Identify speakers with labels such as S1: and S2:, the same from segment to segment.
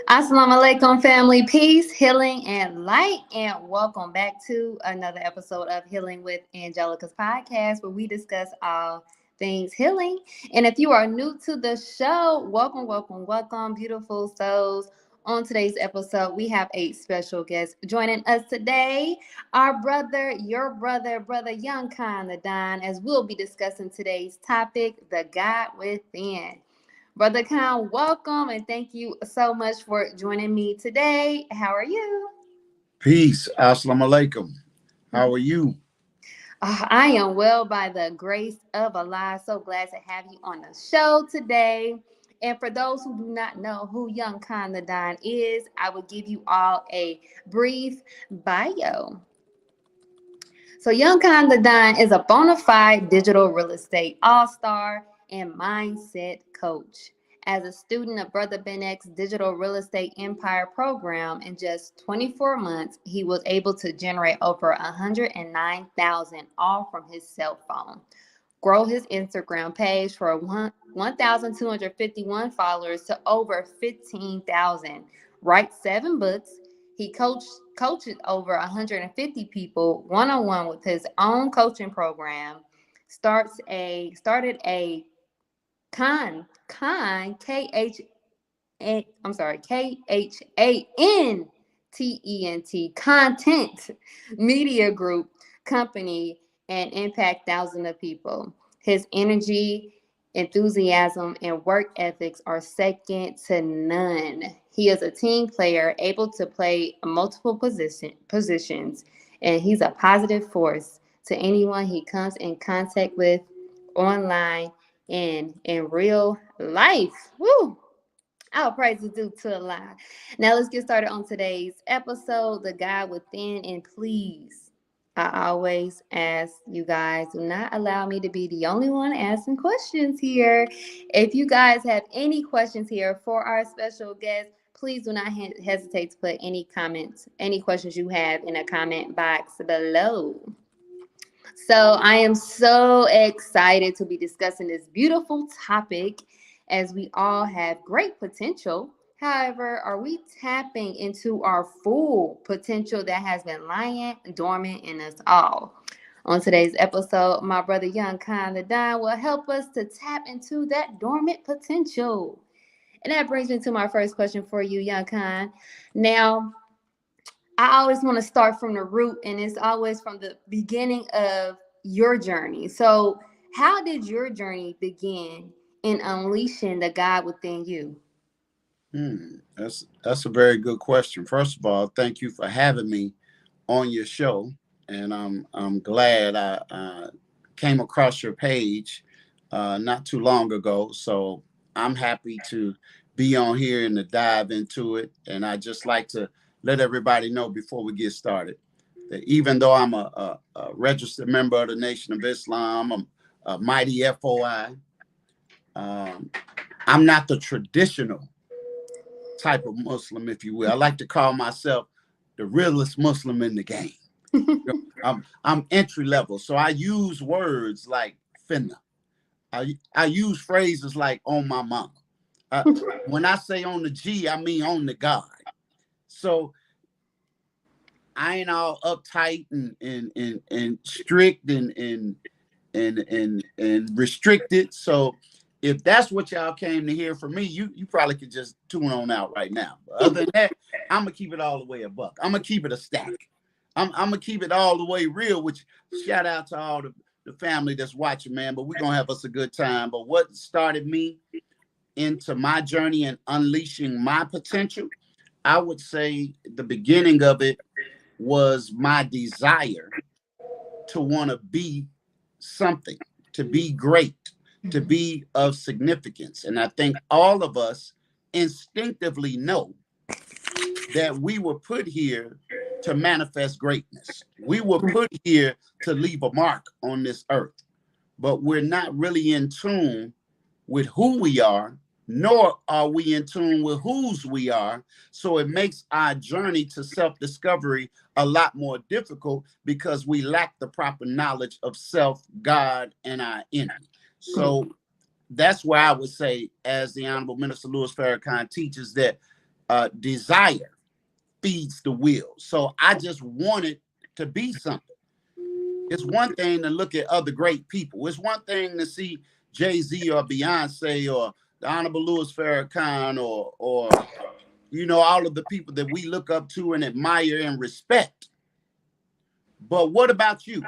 S1: Assalamu alaikum, family. Peace, healing, and light. And welcome back to another episode of Healing with Angelica's podcast, where we discuss all things healing. And if you are new to the show, welcome, welcome, welcome, beautiful souls. On today's episode, we have a special guest joining us today, our brother, your brother, brother Young Khan the Don, as we'll be discussing today's topic, the God within. Brother Khan, welcome and thank you so much for joining me today. How are you?
S2: Peace. Assalamu alaikum. How are you?
S1: I am well by the grace of Allah. So glad to have you on the show today. And for those who do not know who Young Khan the Don is, I will give you all a brief bio. So Young Khan the Don is a bona fide digital real estate all-star and mindset coach. As a student of Brother Ben X's Digital Real Estate Empire program, in just 24 months, he was able to generate over 109,000 all from his cell phone, grow his Instagram page for 1,251 followers to over 15,000, write 7 books. He coaches over 150 people one-on-one with his own coaching program. Started a con K-H-A-N content media group company and impact thousands of people. His energy, enthusiasm, and work ethics are second to none. He is a team player, able to play multiple positions, and he's a positive force to anyone he comes in contact with online and in real life. Woo! Our praise is due to Allah. Now let's get started on today's episode, The God Within. And please, I always ask you guys, do not allow me to be the only one asking questions here. If you guys have any questions here for our special guest, please do not hesitate to put any comments, any questions you have in a comment box below. So I am so excited to be discussing this beautiful topic as we all have great potential. However, are we tapping into our full potential that has been lying dormant in us all? On today's episode, my brother Young Khan the Don will help us to tap into that dormant potential. And that brings me to my first question for you, Young Khan. Now, I always want to start from the root, and it's always from the beginning of your journey. So, how did your journey begin in unleashing the God within you?
S2: That's a very good question. First of all, thank you for having me on your show, and I'm glad I came across your page not too long ago. So I'm happy to be on here and to dive into it. And I just like to let everybody know before we get started that even though I'm a registered member of the Nation of Islam, I'm a mighty FOI. I'm not the traditional type of Muslim, if you will. I like to call myself the realest Muslim in the game. I'm entry level, so I use words like finna. I use phrases like on my mama. When I say on the G, I mean on the God. So I ain't all uptight and strict and restricted. So if that's what y'all came to hear from me, you probably could just tune on out right now. But other than that, I'm gonna keep it all the way a buck. I'm gonna keep it a stack. I'm gonna keep it all the way real. Which shout out to all the family that's watching, man. But we're gonna have us a good time. But what started me into my journey and unleashing my potential, I would say the beginning of it was my desire to want to be something, to be great, to be of significance. And I think all of us instinctively know that we were put here to manifest greatness. We were put here to leave a mark on this earth, but we're not really in tune with who we are, nor are we in tune with whose we are. So it makes our journey to self-discovery a lot more difficult because we lack the proper knowledge of self, God, and our enemy. So that's where I would say, as the Honorable Minister Louis Farrakhan teaches, that desire feeds the will. So I just wanted to be something. It's one thing to look at other great people. It's one thing to see Jay-Z or Beyonce or the Honorable Louis Farrakhan or all of the people that we look up to and admire and respect. But what about you?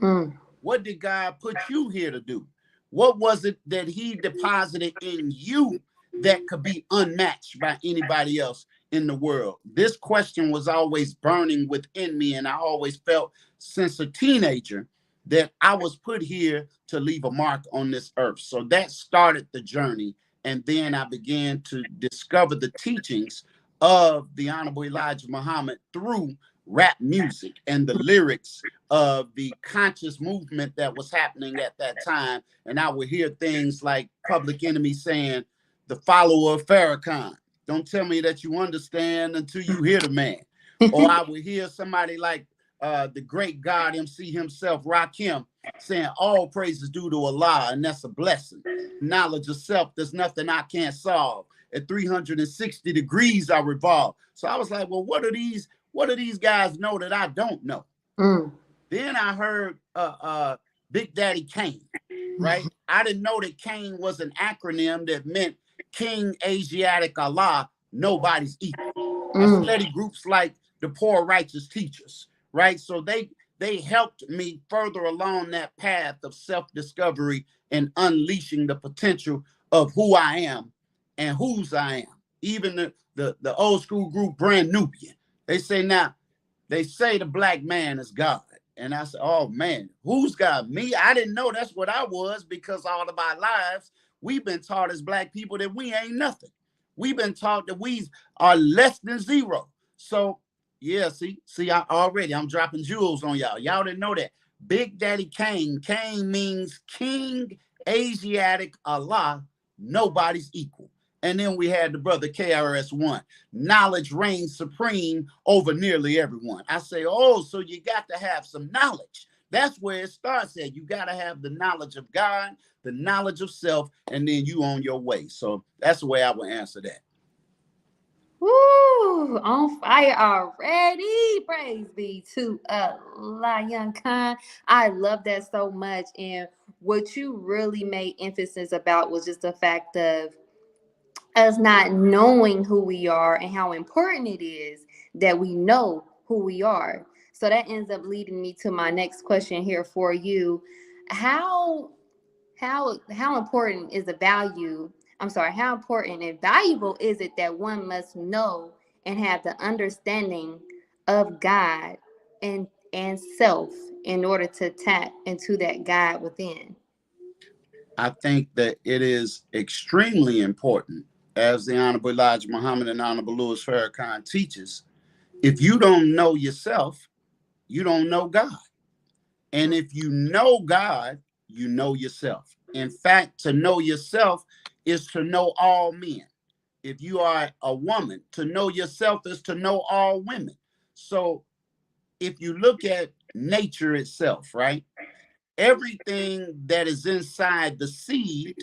S1: Mm.
S2: What did God put you here to do? What was it that he deposited in you that could be unmatched by anybody else in the world? This question was always burning within me, and I always felt since a teenager that I was put here to leave a mark on this earth. So that started the journey. And then I began to discover the teachings of the Honorable Elijah Muhammad through rap music and the lyrics of the conscious movement that was happening at that time. And I would hear things like Public Enemy saying, the follower of Farrakhan. Don't tell me that you understand until you hear the man. Or I would hear somebody like the great God MC himself, Rakim, saying all praise is due to Allah, and that's a blessing. Knowledge of self, there's nothing I can't solve. At 360 degrees, I revolve. So I was like, well, what do these guys know that I don't know?
S1: Mm.
S2: Then I heard Big Daddy Kane, right? I didn't know that Kane was an acronym that meant King Asiatic Allah, nobody's equal. I studied groups like the Poor Righteous Teachers, right? So they helped me further along that path of self-discovery and unleashing the potential of who I am and whose I am. Even the old school group Brand Nubian, they say now, they say the black man is God. And I said, oh man, who's God? Me? I didn't know that's what I was, because all of our lives, we've been taught as black people that we ain't nothing. We've been taught that we are less than zero. So yeah, I'm dropping jewels on y'all. Y'all didn't know that. Big Daddy Kane. Kane means King Asiatic Allah, nobody's equal. And then we had the brother KRS-One. Knowledge reigns supreme over nearly everyone. I say, oh, so you got to have some knowledge. That's where it starts at. You got to have the knowledge of God, the knowledge of self, and then you on your way. So that's the way I would answer that.
S1: Woo! On fire already. Praise be to Allah, young Khan. I love that so much. And what you really made emphasis about was just the fact of us not knowing who we are and how important it is that we know who we are. So that ends up leading me to my next question here for you. How how important is the value? I'm sorry, how important and valuable is it that one must know and have the understanding of God and self in order to tap into that God within?
S2: I think that it is extremely important, as the Honorable Elijah Muhammad and Honorable Louis Farrakhan teaches. If you don't know yourself, you don't know God. And if you know God, you know yourself. In fact, to know yourself is to know all men. If you are a woman, to know yourself is to know all women. So if you look at nature itself, right? Everything that is inside the seed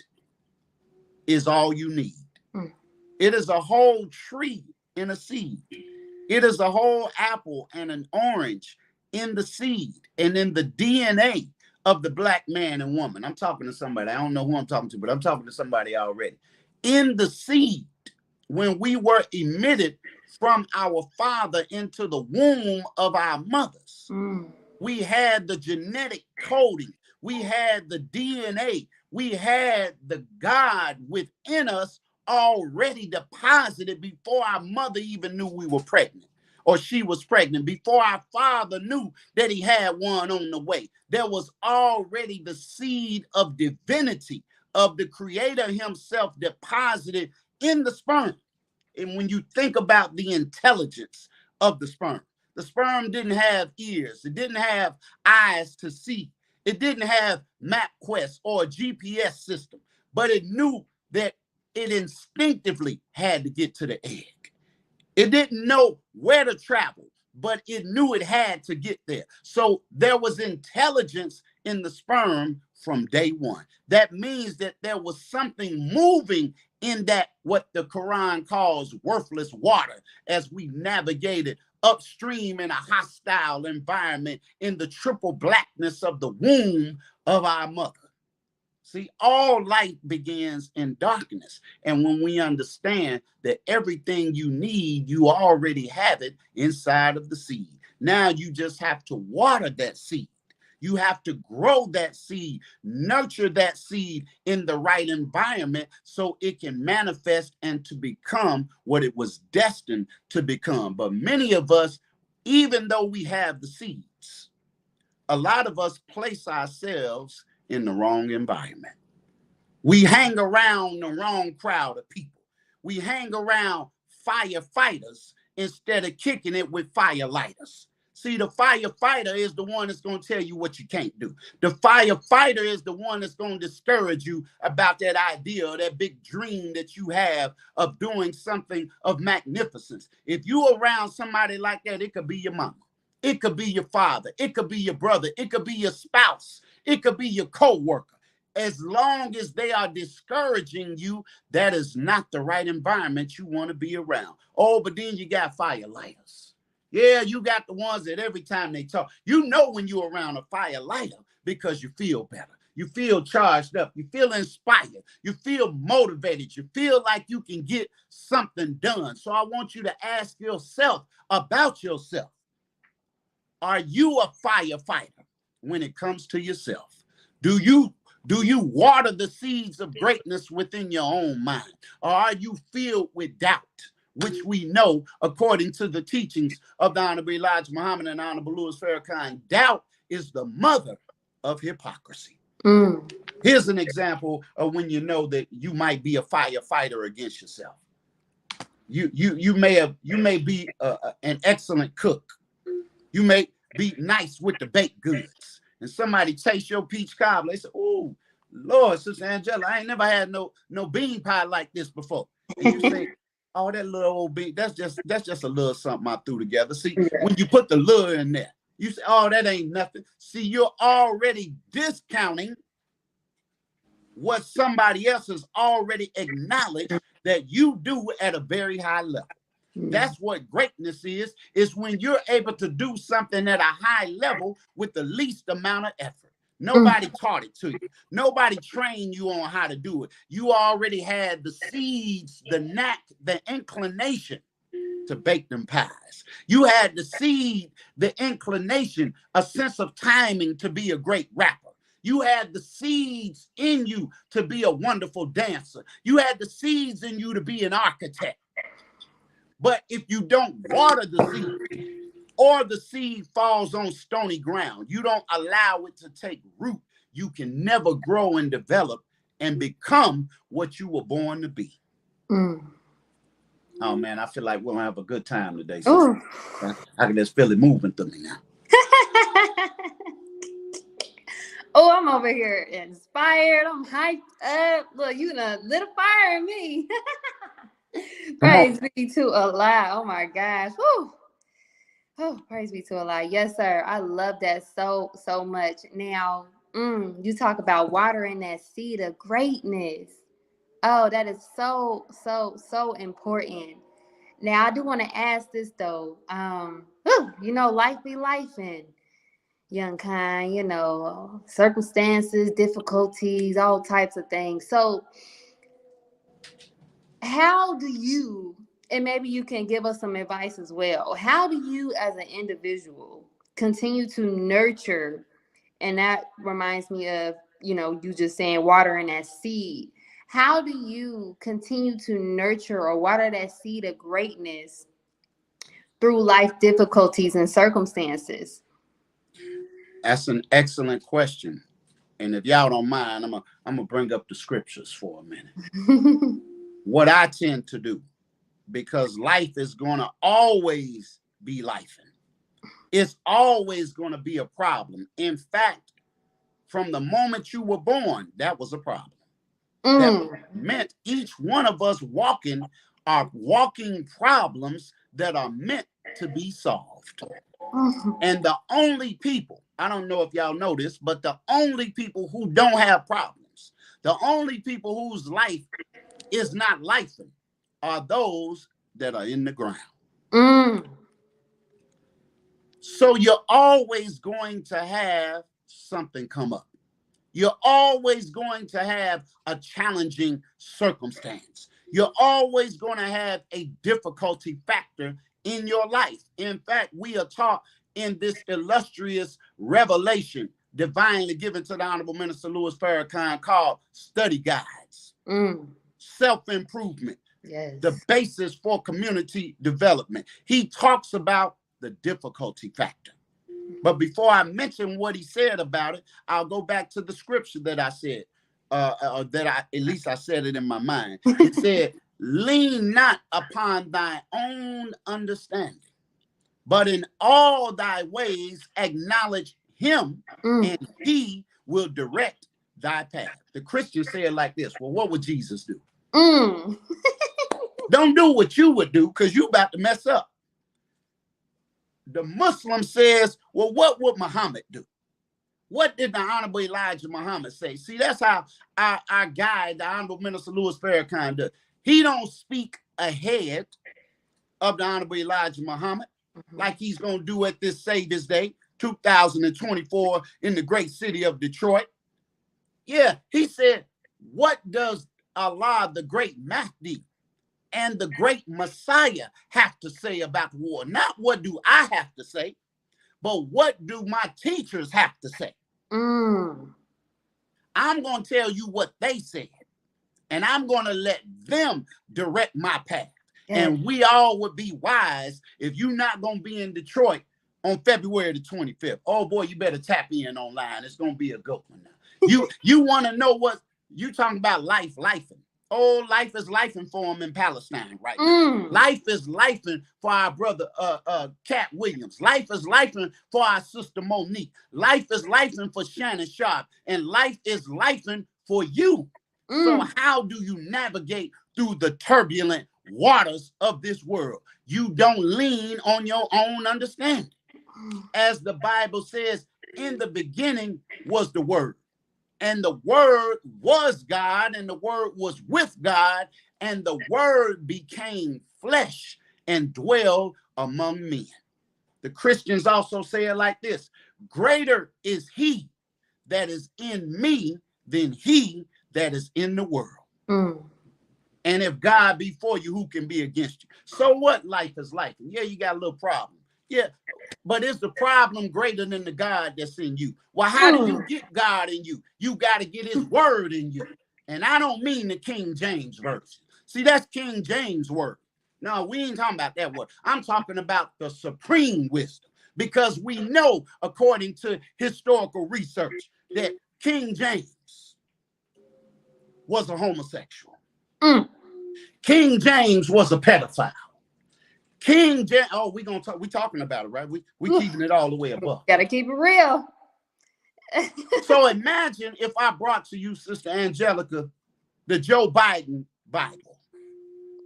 S2: is all you need.
S1: Mm.
S2: It is a whole tree in a seed. It is a whole apple and an orange in the seed and in the DNA of the black man and woman. I'm talking to somebody. I don't know who I'm talking to, but I'm talking to somebody already. In the seed, when we were emitted from our father into the womb of our mothers, we had the genetic coding. We had the DNA. We had the God within us already deposited before our mother even knew we were pregnant, or she was pregnant, before our father knew that he had one on the way. There was already the seed of divinity of the creator himself deposited in the sperm. And when you think about the intelligence of the sperm didn't have ears. It didn't have eyes to see. It didn't have MapQuest or a GPS system, but it knew that it instinctively had to get to the egg. It didn't know where to travel, but it knew it had to get there. So there was intelligence in the sperm from day one. That means that there was something moving in that what the Quran calls worthless water as we navigated upstream in a hostile environment in the triple blackness of the womb of our mother. See, all light begins in darkness. And when we understand that everything you need, you already have it inside of the seed. Now you just have to water that seed. You have to grow that seed, nurture that seed in the right environment so it can manifest and to become what it was destined to become. But many of us, even though we have the seeds, a lot of us place ourselves in the wrong environment. We hang around the wrong crowd of people. We hang around firefighters instead of kicking it with firelighters. See, the firefighter is the one that's going to tell you what you can't do. The firefighter is the one that's going to discourage you about that idea or that big dream that you have of doing something of magnificence. If you're around somebody like that, it could be your mama. It could be your father. It could be your brother. It could be your spouse. It could be your co-worker. As long as they are discouraging you, that is not the right environment you want to be around. Oh, but then you got firelighters. Yeah, you got the ones that every time they talk, you know when you're around a firelighter because you feel better. You feel charged up. You feel inspired. You feel motivated. You feel like you can get something done. So I want you to ask yourself about yourself. Are you a firefighter when it comes to yourself? Do you water the seeds of greatness within your own mind? Or are you filled with doubt, which we know, according to the teachings of the Honorable Elijah Muhammad and Honorable Louis Farrakhan, doubt is the mother of hypocrisy. Here's an example of when you know that you might be a firefighter against yourself. You may be an excellent cook. You may be nice with the baked goods. And somebody tastes your peach cobbler. They say, "Oh, Lord, Sister Angela, I ain't never had no bean pie like this before." And you say, "Oh, that little old bean, that's just a little something I threw together." See, when you put the little in there, you say, "Oh, that ain't nothing." See, you're already discounting what somebody else has already acknowledged that you do at a very high level. That's what greatness is when you're able to do something at a high level with the least amount of effort. Nobody taught it to you. Nobody trained you on how to do it. You already had the seeds, the knack, the inclination to bake them pies. You had the seed, the inclination, a sense of timing to be a great rapper. You had the seeds in you to be a wonderful dancer. You had the seeds in you to be an architect. But if you don't water the seed, or the seed falls on stony ground, you don't allow it to take root, you can never grow and develop and become what you were born to be. Oh man, I feel like we're gonna have a good time today, sister. I can just feel it moving through me now.
S1: Oh, I'm over here inspired. I'm hyped up. Look, you done lit a fire in me. Praise be to Allah. Oh my gosh. Woo. Oh, praise be to Allah. Yes, sir. I love that so much. Now, you talk about watering that seed of greatness. Oh, that is so important. Now, I do want to ask this though. Life be life and young kind, circumstances, difficulties, all types of things. So how do you, and maybe you can give us some advice as well, how do you as an individual continue to nurture, and that reminds me of, you just saying watering that seed. How do you continue to nurture or water that seed of greatness through life difficulties and circumstances?
S2: That's an excellent question. And if y'all don't mind, I'm gonna bring up the scriptures for a minute. What I tend to do, because life is gonna always be lifing. It's always gonna be a problem. In fact, from the moment you were born, that was a problem. That meant each one of us are walking problems that are meant to be solved. And the only people, I don't know if y'all know this, but the only people who don't have problems, the only people whose life is not lifing are those that are in the ground.
S1: Mm.
S2: So you're always going to have something come up. You're always going to have a challenging circumstance. You're always going to have a difficulty factor in your life. In fact, we are taught in this illustrious revelation divinely given to the Honorable Minister Louis Farrakhan called study guides, self-improvement,
S1: Yes.
S2: the basis for community development. He talks about the difficulty factor. But before I mention what he said about it, I'll go back to the scripture that I said, at least I said it in my mind. It said, lean not upon thy own understanding, but in all thy ways acknowledge him, and he will direct thy path. The Christians say it like this. Well, what would Jesus do? Don't do what you would do, because you about to mess up. The Muslim says, well, what would Muhammad do? What did the Honorable Elijah Muhammad say? See, that's how our guide, the Honorable Minister Louis Farrakhan, does. He don't speak ahead of the Honorable Elijah Muhammad like he's going to do at this Savior's Day, 2024, in the great city of Detroit. Yeah, he said, what does Allah, the great Mahdi, and the great Messiah have to say about the war? Not what do I have to say, but what do my teachers have to say? I'm going to tell you what they said, and I'm going to let them direct my path. Yes. And we all would be wise if you're not going to be in Detroit on February the 25th. Oh, boy, you better tap in online. It's going to be a good one now. You want to know what you talking about? Lifing. Oh, life is lifing for him in Palestine right now. Life is lifing for our brother Cat Williams. Life is lifing for our sister Monique. Life is lifing for Shannon Sharp. And life is lifing for you. So how do you navigate through the turbulent waters of this world? You don't lean on your own understanding. As the Bible says, in the beginning was the Word. And the Word was God, and the Word was with God, and the Word became flesh and dwelled among men. The Christians also say it like this: greater is he that is in me than he that is in the world. And if God be for you, who can be against you? So what? Life is life. And yeah, you got a little problem. Yeah, but is the problem greater than the God that's in you? Well, how do you get God in you? You got to get his word in you. And I don't mean the King James version. See, that's King James word. No, we ain't talking about that word. I'm talking about the supreme wisdom, because we know, according to historical research, that King James was a homosexual. King James was a pedophile. King James, oh, we talking about it, right? We keeping it all the way above.
S1: Gotta keep it real.
S2: So imagine if I brought to you, Sister Angelica, the Joe Biden Bible.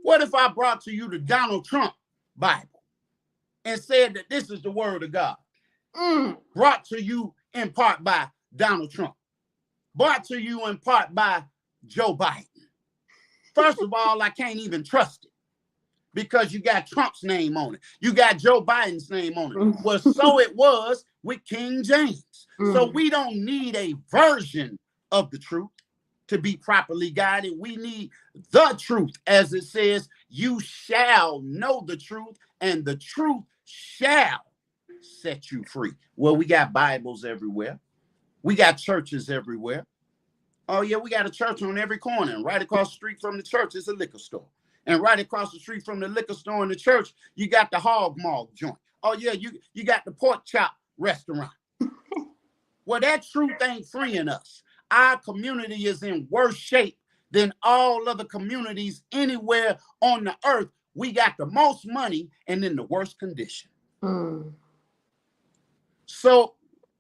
S2: What if I brought to you the Donald Trump Bible and said that this is the word of God? Brought to you in part by Donald Trump. Brought to you in part by Joe Biden. First of all, I can't even trust it, because you got Trump's name on it. You got Joe Biden's name on it. Well, so it was with King James. So we don't need a version of the truth to be properly guided. We need the truth. As it says, you shall know the truth, and the truth shall set you free. Well, we got Bibles everywhere. We got churches everywhere. Oh, yeah, we got a church on every corner. And right across the street from the church is a liquor store. And right across the street from the liquor store and the church, you got the hog maw joint. Oh, yeah, you got the pork chop restaurant. Well, that truth ain't freeing us. Our community is in worse shape than all other communities anywhere on the earth. We got the most money and in the worst condition. So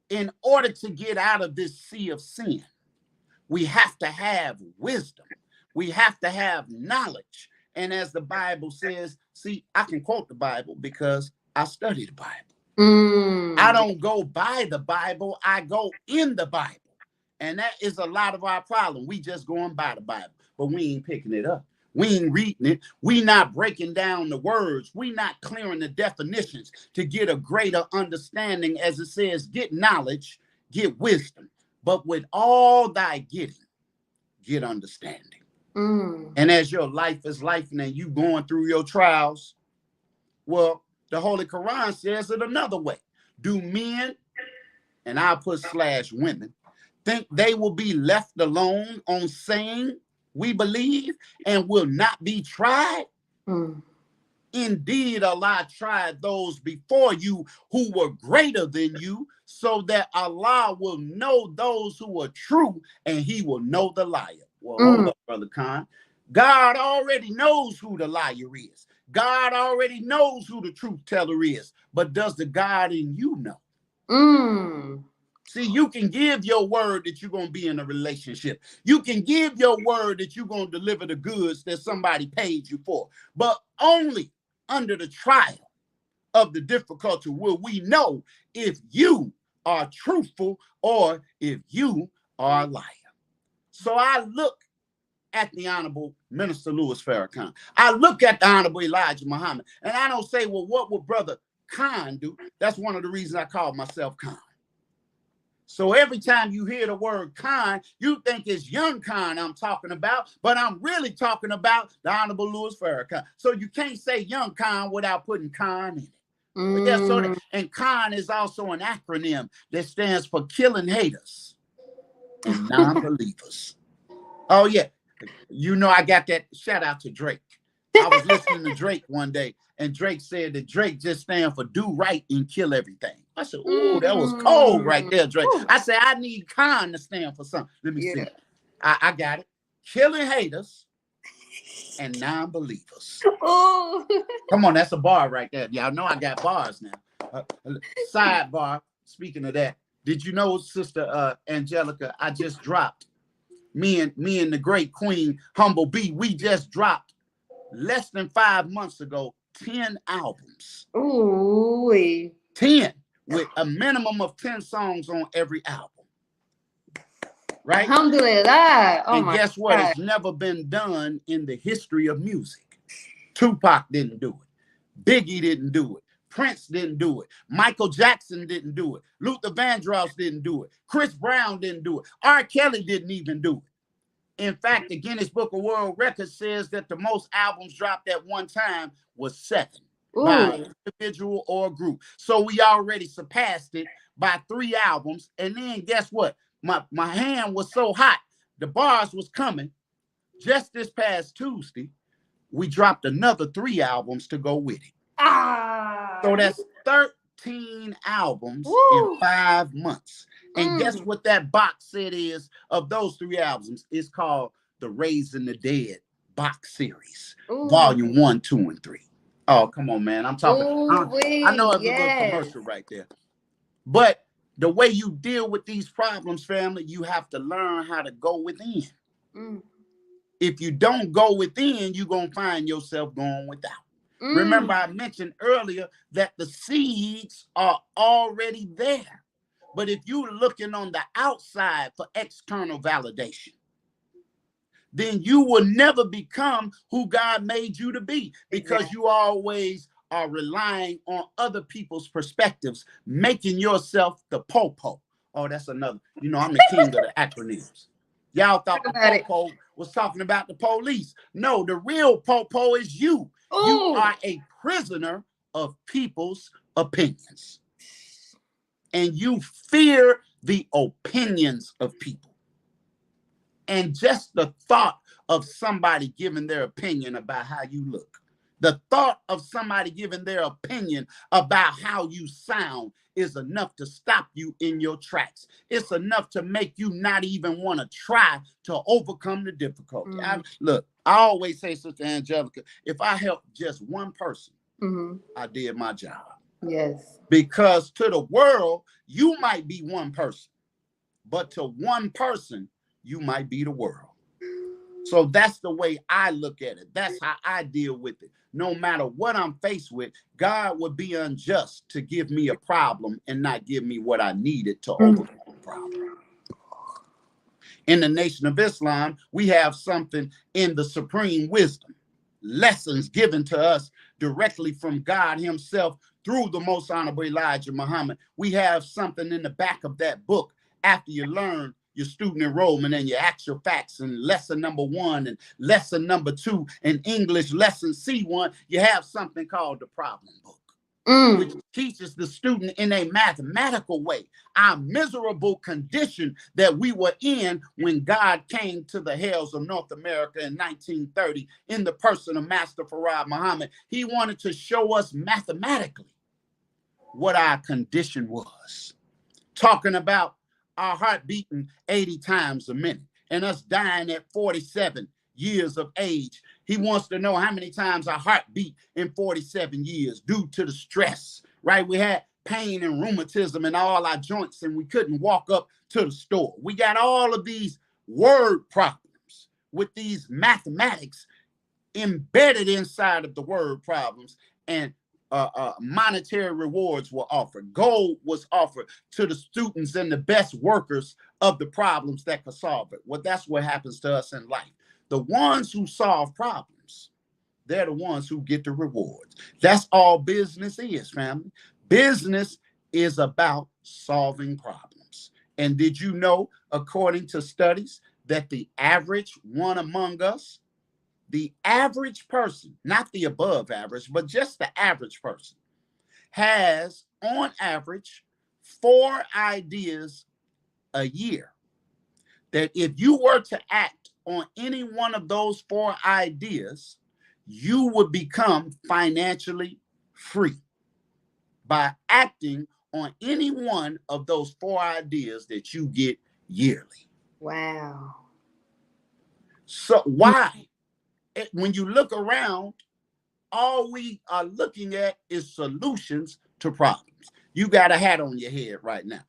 S2: in order to get out of this sea of sin, we have to have wisdom. We have to have knowledge. And as the Bible says, see, I can quote the Bible because I study the Bible. I don't go by the Bible. I go in the Bible. And that is a lot of our problem. We just going by the Bible, but we ain't picking it up. We ain't reading it. We not breaking down the words. We not clearing the definitions to get a greater understanding. As it says, get knowledge, get wisdom. But with all thy getting, get understanding. And as your life is life and you going through your trials, well, the Holy Quran says it another way. Do men, and I'll put / women, think they will be left alone on saying we believe and will not be tried? Indeed, Allah tried those before you who were greater than you, so that Allah will know those who are true and he will know the liar. Well, hold up, Brother Khan. God already knows who the liar is. God already knows who the truth teller is. But does the God in you know? See, you can give your word that you're going to be in a relationship. You can give your word that you're going to deliver the goods that somebody paid you for. But only under the trial of the difficulty will we know if you are truthful or if you are a liar. So I look at the Honorable Minister Louis Farrakhan. I look at the Honorable Elijah Muhammad, and I don't say, well, what would Brother Khan do? That's one of the reasons I call myself Khan. So every time you hear the word Khan, you think it's young Khan I'm talking about, but I'm really talking about the Honorable Louis Farrakhan. So you can't say young Khan without putting Khan in it. But yeah, so and Khan is also an acronym that stands for killing haters and non-believers. Oh yeah, you know I got that. Shout out to Drake. I was listening to Drake one day, and Drake said that Drake just stands for do right and kill everything. I said, ooh, that was cold right there, Drake. I said, I need Khan to stand for something. Let me see. I got it. Killing haters and non-believers. Come on, that's a bar right there. Y'all know I got bars now. Sidebar, speaking of that, did you know, Sister Angelica, I just dropped, me and the great Queen Humble B, we just dropped less than 5 months ago 10 albums.
S1: Ooh.
S2: 10 with a minimum of 10 songs on every album. Right?
S1: Alhamdulillah.
S2: And guess what? God. It's never been done in the history of music. Tupac didn't do it. Biggie didn't do it. Prince didn't do it. Michael Jackson didn't do it. Luther Vandross didn't do it. Chris Brown didn't do it. R. Kelly didn't even do it. In fact, the Guinness Book of World Records says that the most albums dropped at one time was 7 by an individual or a group. So we already surpassed it by 3 albums. And then guess what? My hand was so hot, the bars was coming. Just this past Tuesday, we dropped another 3 albums to go with it. So that's 13 albums in 5 months. And guess what that box set is of those 3 albums? It's called the Raising the Dead box series, volume 1, 2, and 3. Oh, come on, man. I'm talking. I know it's a little commercial right there. But the way you deal with these problems, family, you have to learn how to go within. If you don't go within, you're going to find yourself going without. Remember, I mentioned earlier that the seeds are already there. But if you're looking on the outside for external validation, then you will never become who God made you to be, because you always are relying on other people's perspectives, making yourself the popo. Oh, that's another. You know, I'm the king of the acronyms. Y'all thought the popo was talking about the police. No, the real popo is you. You are a prisoner of people's opinions. And you fear the opinions of people. And just the thought of somebody giving their opinion about how you look, the thought of somebody giving their opinion about how you sound is enough to stop you in your tracks. It's enough to make you not even want to try to overcome the difficulty. Look, I always say, Sister Angelica, if I help just one person, I did my job.
S1: Yes.
S2: Because to the world, you might be one person, but to one person, you might be the world. So that's the way I look at it. That's how I deal with it. No matter what I'm faced with, God would be unjust to give me a problem and not give me what I needed to overcome the problem. In the Nation of Islam, we have something in the supreme wisdom, lessons given to us directly from God himself through the most honorable Elijah Muhammad. We have something in the back of that book after you learn your student enrollment and your actual facts and lesson number 1 and lesson number 2 and English lesson C1. You have something called the problem book, which teaches the student in a mathematical way our miserable condition that we were in when God came to the hells of North America in 1930 in the person of Master Farad Muhammad. He wanted to show us mathematically what our condition was, talking about our heart beating 80 times a minute and us dying at 47 years of age. He wants to know how many times our heart beat in 47 years due to the stress, right? We had pain and rheumatism in all our joints and we couldn't walk up to the store. We got all of these word problems with these mathematics embedded inside of the word problems, and monetary rewards were offered. Gold was offered to the students and the best workers of the problems that could solve it. Well, that's what happens to us in life. The ones who solve problems, they're the ones who get the rewards. That's all business is, family. Business is about solving problems. And did you know, according to studies, that the average one among us, the average person, not the above average, but just the average person, has on average 4 ideas a year. That if you were to act on any one of those 4 ideas, you would become financially free by acting on any one of those 4 ideas that you get yearly.
S1: Wow.
S2: So why? When you look around, all we are looking at is solutions to problems. You got a hat on your head right now.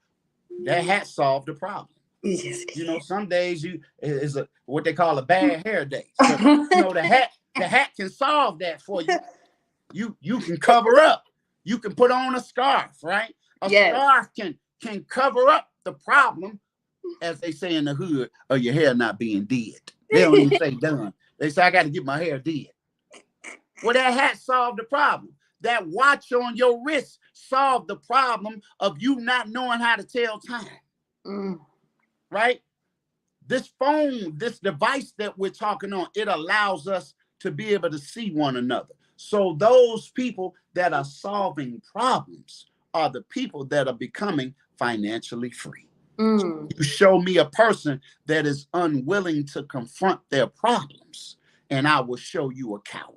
S2: That hat solved the problem.
S1: Yes.
S2: You know, some days you is a what they call a bad hair day. So you know the hat can solve that for you. You can cover up. You can put on a scarf, right? A scarf can cover up the problem, as they say in the hood, of your hair not being dead. They don't even say done. They say I got to get my hair dead. Well, that hat solved the problem. That watch on your wrist solved the problem of you not knowing how to tell time. Right? This phone, this device that we're talking on, it allows us to be able to see one another. So those people that are solving problems are the people that are becoming financially free. You show me a person that is unwilling to confront their problems, and I will show you a coward.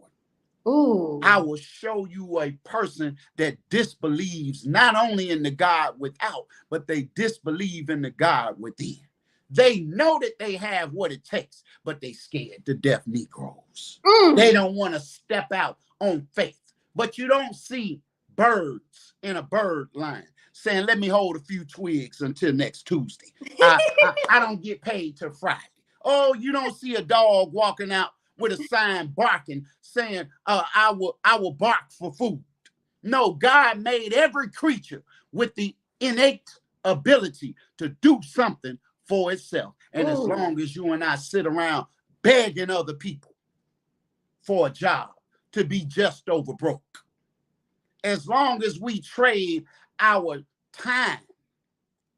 S2: I will show you a person that disbelieves not only in the God without, but they disbelieve in the God within. They know that they have what it takes, but they scared to death Negroes. They don't want to step out on faith. But you don't see birds in a bird line saying, let me hold a few twigs until next Tuesday. I don't get paid till Friday. Oh, you don't see a dog walking out with a sign barking saying, I will bark for food. No, God made every creature with the innate ability to do something for itself. And as long as you and I sit around begging other people for a job to be just over broke, as long as we trade our time,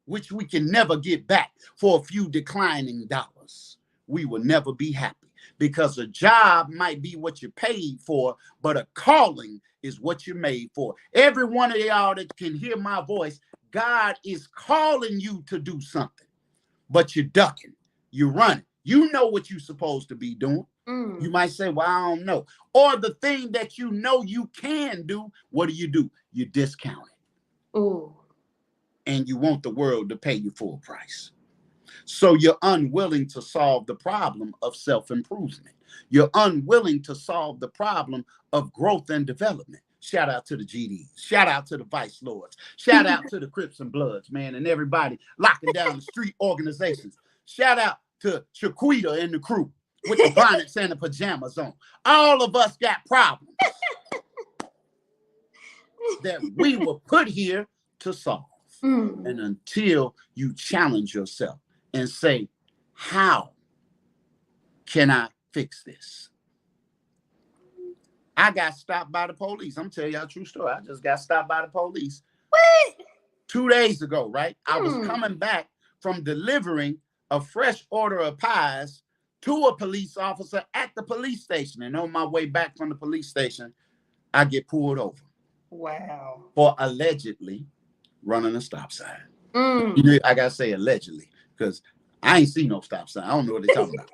S2: which we can never get back, for a few declining dollars, we will never be happy. Because a job might be what you're paid for, but a calling is what you're made for. Every one of y'all that can hear my voice, God is calling you to do something, but you're ducking, you're running. You know what you're supposed to be doing. You might say, well, I don't know. Or the thing that you know you can do, what do? You discount it. And you want the world to pay you full price. So you're unwilling to solve the problem of self-improvement. You're unwilling to solve the problem of growth and development. Shout out to the GDs. Shout out to the Vice Lords. Shout out to the Crips and Bloods, man, and everybody locking down the street organizations. Shout out to Chiquita and the crew with the bonnets and the pajamas on. All of us got problems that we were put here to solve. And until you challenge yourself and say, How can I fix this? I got stopped by the police. I'm telling y'all a true story. I just got stopped by the police
S1: What?
S2: 2 days ago, right? I was
S1: Hmm.
S2: coming back from delivering a fresh order of pies to a police officer at the police station. And on my way back from the police station, I get pulled over
S1: Wow.
S2: for allegedly running a stop sign.
S1: Mm.
S2: I gotta say allegedly, because I ain't seen no stop sign. I don't know what they're talking about.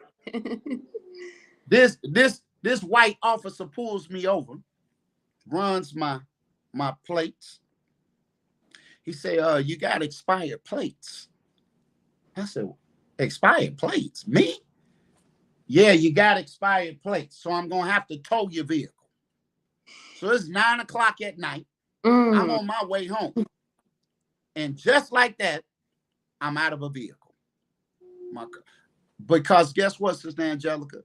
S2: This white officer pulls me over, runs my plates. He say, you got expired plates. I said, expired plates? Me? Yeah, you got expired plates. So I'm gonna have to tow your vehicle. So it's 9 o'clock at night. I'm
S1: Mm.
S2: on my way home. And just like that, I'm out of a vehicle. Because guess what, Sister Angelica?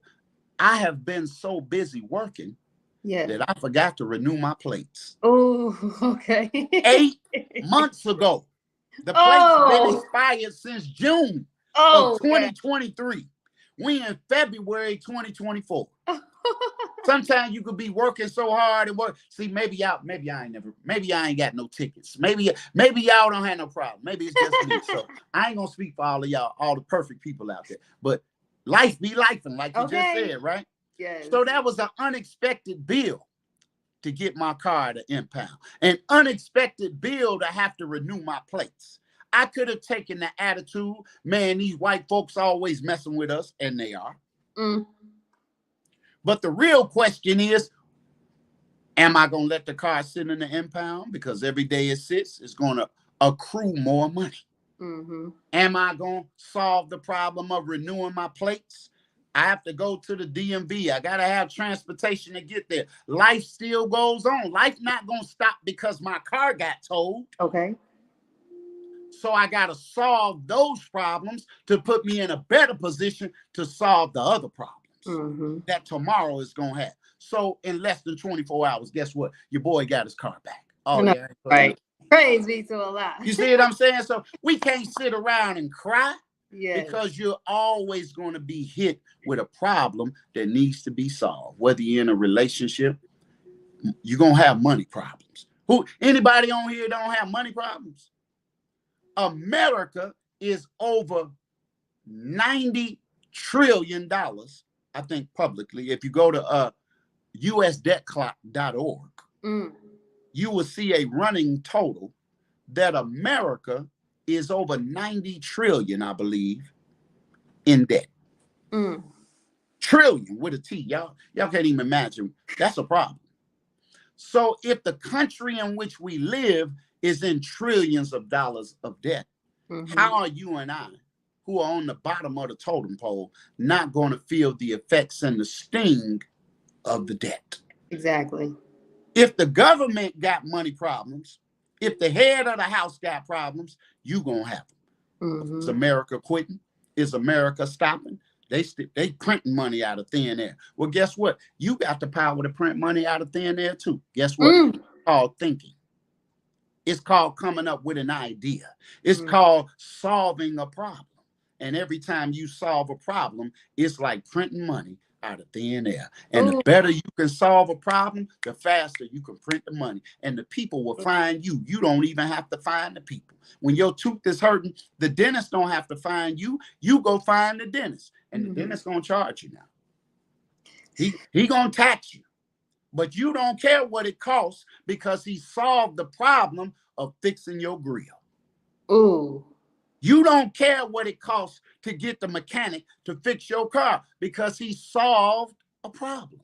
S2: I have been so busy working
S1: Yeah.
S2: that I forgot to renew my plates.
S1: Oh, okay.
S2: 8 months ago. The plate's been
S1: Oh.
S2: expired since June of
S1: Oh, wow.
S2: 2023. We in February 2024. Sometimes you could be working so hard and work. See, maybe I ain't got no tickets. Maybe y'all don't have no problem. Maybe it's just me. So I ain't gonna speak for all of y'all, all the perfect people out there. But life be lifing, like you just said, right?
S1: Yes.
S2: So that was an unexpected bill to get my car to impound. An unexpected bill to have to renew my plates. I could have taken the attitude, man, these white folks always messing with us, and they are.
S1: Mm.
S2: But the real question is, am I going to let the car sit in the impound? Because every day it sits, it's going to accrue more money.
S1: Mm-hmm.
S2: Am I going to solve the problem of renewing my plates? I have to go to the DMV. I got to have transportation to get there. Life still goes on. Life not going to stop because my car got towed.
S1: Okay.
S2: So I got to solve those problems to put me in a better position to solve the other problems that tomorrow is going to have. So in less than 24 hours, guess what? Your boy got his car back. Oh, yeah.
S1: Right. Praise be to Allah.
S2: You see what I'm saying? So we can't sit around and cry.
S1: Yes.
S2: Because you're always going to be hit with a problem that needs to be solved. Whether you're in a relationship, you're going to have money problems. Anybody on here don't have money problems? America is over $90 trillion, I think, publicly. If you go to usdebtclock.org, you will see a running total that America is over 90 trillion, I believe, in debt. Trillion with a T. Y'all can't even imagine. That's a problem. So if the country in which we live is in trillions of dollars of debt, how are you and I, who are on the bottom of the totem pole, not going to feel the effects and the sting of the debt?
S1: Exactly.
S2: If the government got money problems, if the head of the house got problems, you going to have them. Is America quitting? Is America stopping? They printing money out of thin air. Well, guess what? You got the power to print money out of thin air too. Guess what? It's called thinking. It's called coming up with an idea. It's called solving a problem. And every time you solve a problem, it's like printing money out of thin air. And the better you can solve a problem, the faster you can print the money. And the people will find you. You don't even have to find the people. When your tooth is hurting, the dentist don't have to find you. You go find the dentist. And the dentist gonna charge you now. He gonna tax you. But you don't care what it costs because he solved the problem of fixing your grill.
S1: Ooh.
S2: You don't care what it costs to get the mechanic to fix your car because he solved a problem.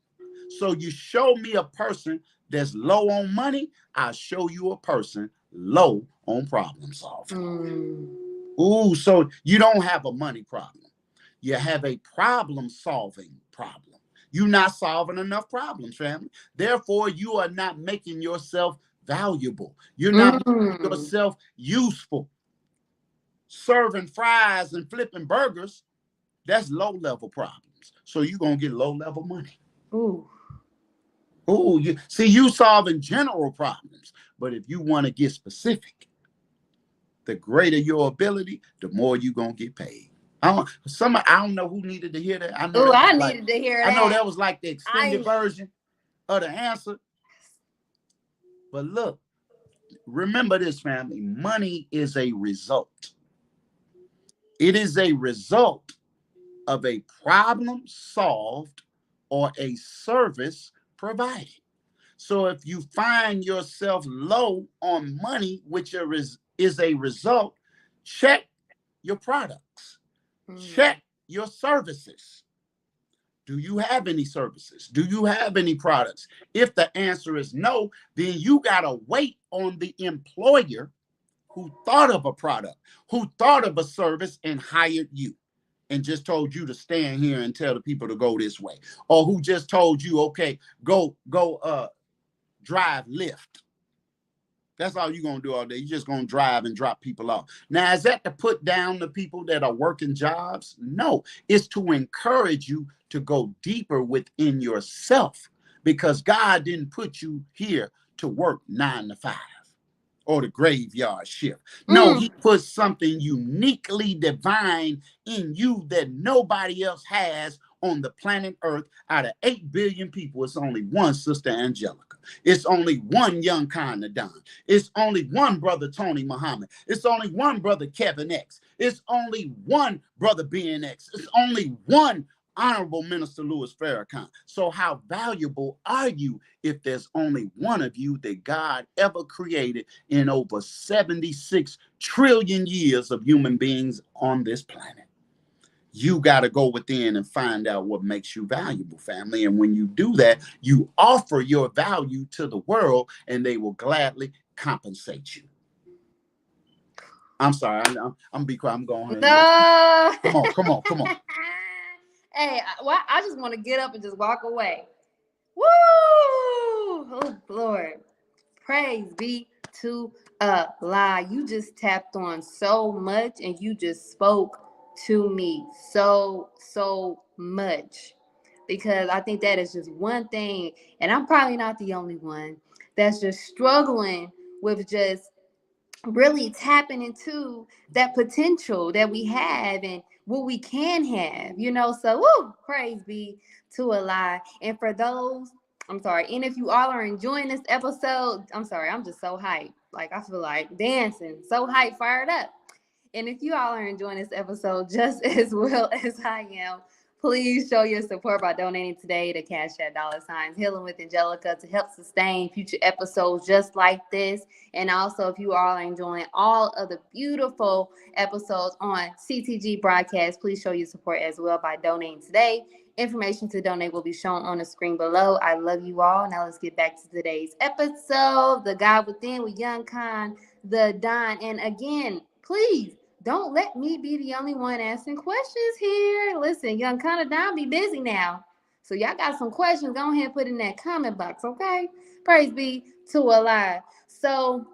S2: So you show me a person that's low on money, I'll show you a person low on problem solving. Ooh, so you don't have a money problem. You have a problem solving problem. You're not solving enough problems, family. Therefore, you are not making yourself valuable. You're not making yourself useful. Serving fries and flipping burgers, that's low-level problems. So you're going to get low-level money. Ooh, you solving general problems. But if you want to get specific, the greater your ability, the more you're going to get paid. I don't know who needed to hear that. I know
S1: Oh,
S2: that was
S1: I
S2: like,
S1: needed to hear
S2: I know
S1: that.
S2: that was like the extended
S1: I
S2: version of the answer. But look, remember this, family. Money is a result. It is a result of a problem solved or a service provided. So if you find yourself low on money, which is a result, check your products,
S1: mm,
S2: check your services. Do you have any services? Do you have any products? If the answer is no, then you got to wait on the employer who thought of a product, who thought of a service and hired you and just told you to stand here and tell the people to go this way, or who just told you, okay, go drive Lyft. That's all you're gonna do all day. You're just gonna drive and drop people off. Now, is that to put down the people that are working jobs? No, it's to encourage you to go deeper within yourself, because God didn't put you here to work 9 to 5 or the graveyard shift. No,
S1: mm.
S2: he put something uniquely divine in you that nobody else has on the planet Earth. Out of 8 billion people, it's only one Sister Angelica. It's only one young Khan. It's only one brother Tony Muhammad. It's only one brother Kevin X. It's only one brother BNX. It's only one Honorable Minister Louis Farrakhan. So how valuable are you if there's only one of you that God ever created in over 76 trillion years of human beings on this planet? You got to go within and find out what makes you valuable, family. And when you do that, you offer your value to the world and they will gladly compensate you. I'm sorry. I'm be quiet. I'm going ahead and let you.
S1: No.
S2: Come on, come on, come on.
S1: Hey, I just want to get up and just walk away. Woo! Oh, Lord. Praise be to Allah. You just tapped on so much and you just spoke to me so much. Because I think that is just one thing, and I'm probably not the only one that's just struggling with just really tapping into that potential that we have and what we can have, So, woo, praise be to Allah. And for those, I'm sorry, and if you all are enjoying this episode, I'm sorry, I'm just so hyped. Like, I feel like dancing, so hyped, fired up. And if you all are enjoying this episode just as well as I am, please show your support by donating today to Cash@$ Healing with Angelica to help sustain future episodes just like this. And also, if you all are enjoying all of the beautiful episodes on CTG broadcast, please show your support as well by donating today. Information to donate will be shown on the screen below. I love you all. Now let's get back to today's episode. The God Within with Young Khan, the Don. And again, please don't let me be the only one asking questions here. Listen, Young Khan, Don be busy now. So y'all got some questions, go ahead and put in that comment box, okay? Praise be to Allah. So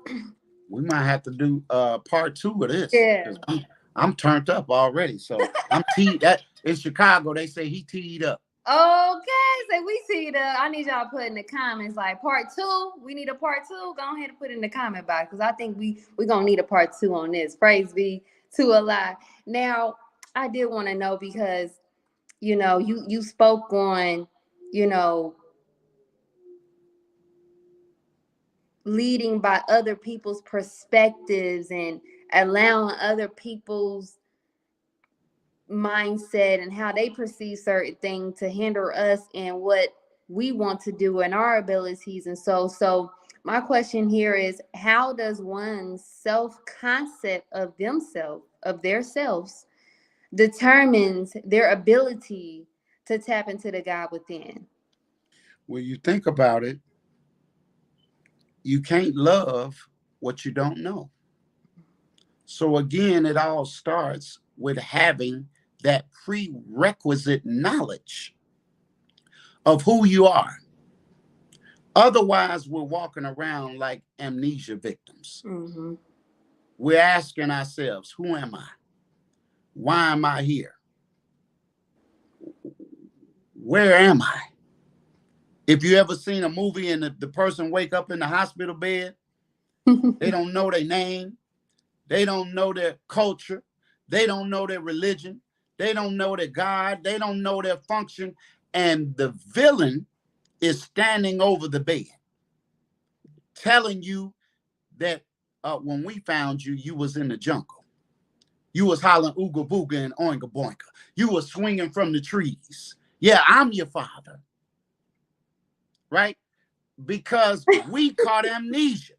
S2: We might have to do part 2 of this
S1: yeah.
S2: because I'm turned up already. So I'm teed. That in Chicago they say he teed up.
S1: Okay, so we see I need y'all to put in the comments like part 2. We need a part 2. Go ahead and put it in the comment box because I think we're gonna need a part 2 on this. Praise be to Allah. Now, I did want to know because you spoke on, you know, leading by other people's perspectives and allowing other people's mindset and how they perceive certain things to hinder us in what we want to do and our abilities. And so my question here is, how does one's self-concept of themselves, of their selves, determines their ability to tap into the God within?
S2: When you think about it, you can't love what you don't know. So again, it all starts with having that prerequisite knowledge of who you are. Otherwise, we're walking around like amnesia victims.
S1: Mm-hmm.
S2: We're asking ourselves, who am I? Why am I here? Where am I? If you ever seen a movie and the person wake up in the hospital bed, they don't know their name, they don't know their culture, they don't know their religion, They don't know their God. They don't know their function. And the villain is standing over the bed, telling you that when we found you, you was in the jungle. You was hollering ooga booga and oinga boinga. You was swinging from the trees. Yeah, I'm your father. Right? Because we caught amnesia.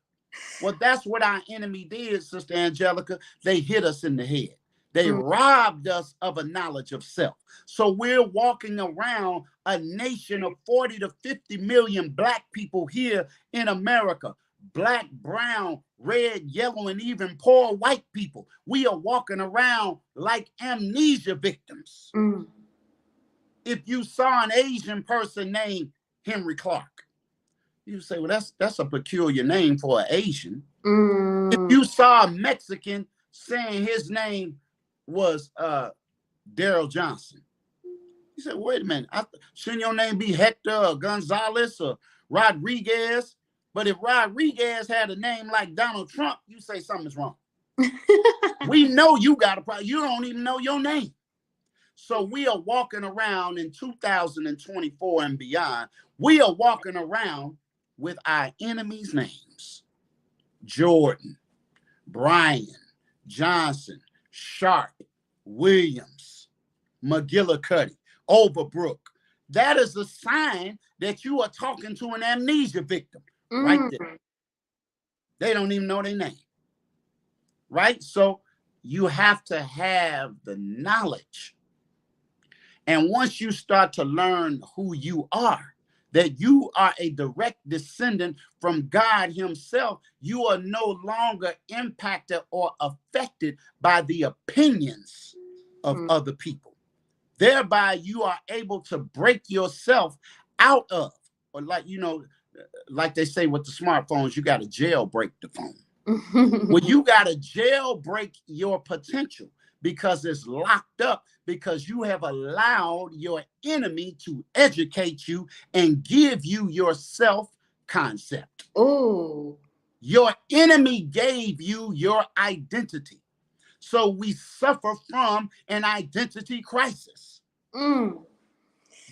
S2: Well, that's what our enemy did, Sister Angelica. They hit us in the head. They robbed us of a knowledge of self. So we're walking around a nation of 40 to 50 million black people here in America. Black, brown, red, yellow, and even poor white people. We are walking around like amnesia victims. If you saw an Asian person named Henry Clark, you say, well, that's a peculiar name for an Asian. If you saw a Mexican saying his name was Daryl Johnson, you said, wait a minute, shouldn't your name be Hector or Gonzalez or Rodriguez? But if Rodriguez had a name like Donald Trump, you say something's wrong. We know you got a problem. You don't even know your name. So we are walking around in 2024 and beyond. We are walking around with our enemies' names: Jordan, Brian, Johnson, Sharp, Williams, McGillicuddy, Overbrook. That is a sign that you are talking to an amnesia victim right there. They don't even know their name. Right? So you have to have the knowledge. And once you start to learn who you are, that you are a direct descendant from God himself, you are no longer impacted or affected by the opinions of other people. Thereby, you are able to break yourself out of, or like they say with the smartphones, you got to jailbreak the phone. Well, you got to jailbreak your potential because it's locked up, because you have allowed your enemy to educate you and give you your self-concept.
S1: Oh.
S2: Your enemy gave you your identity. So we suffer from an identity crisis.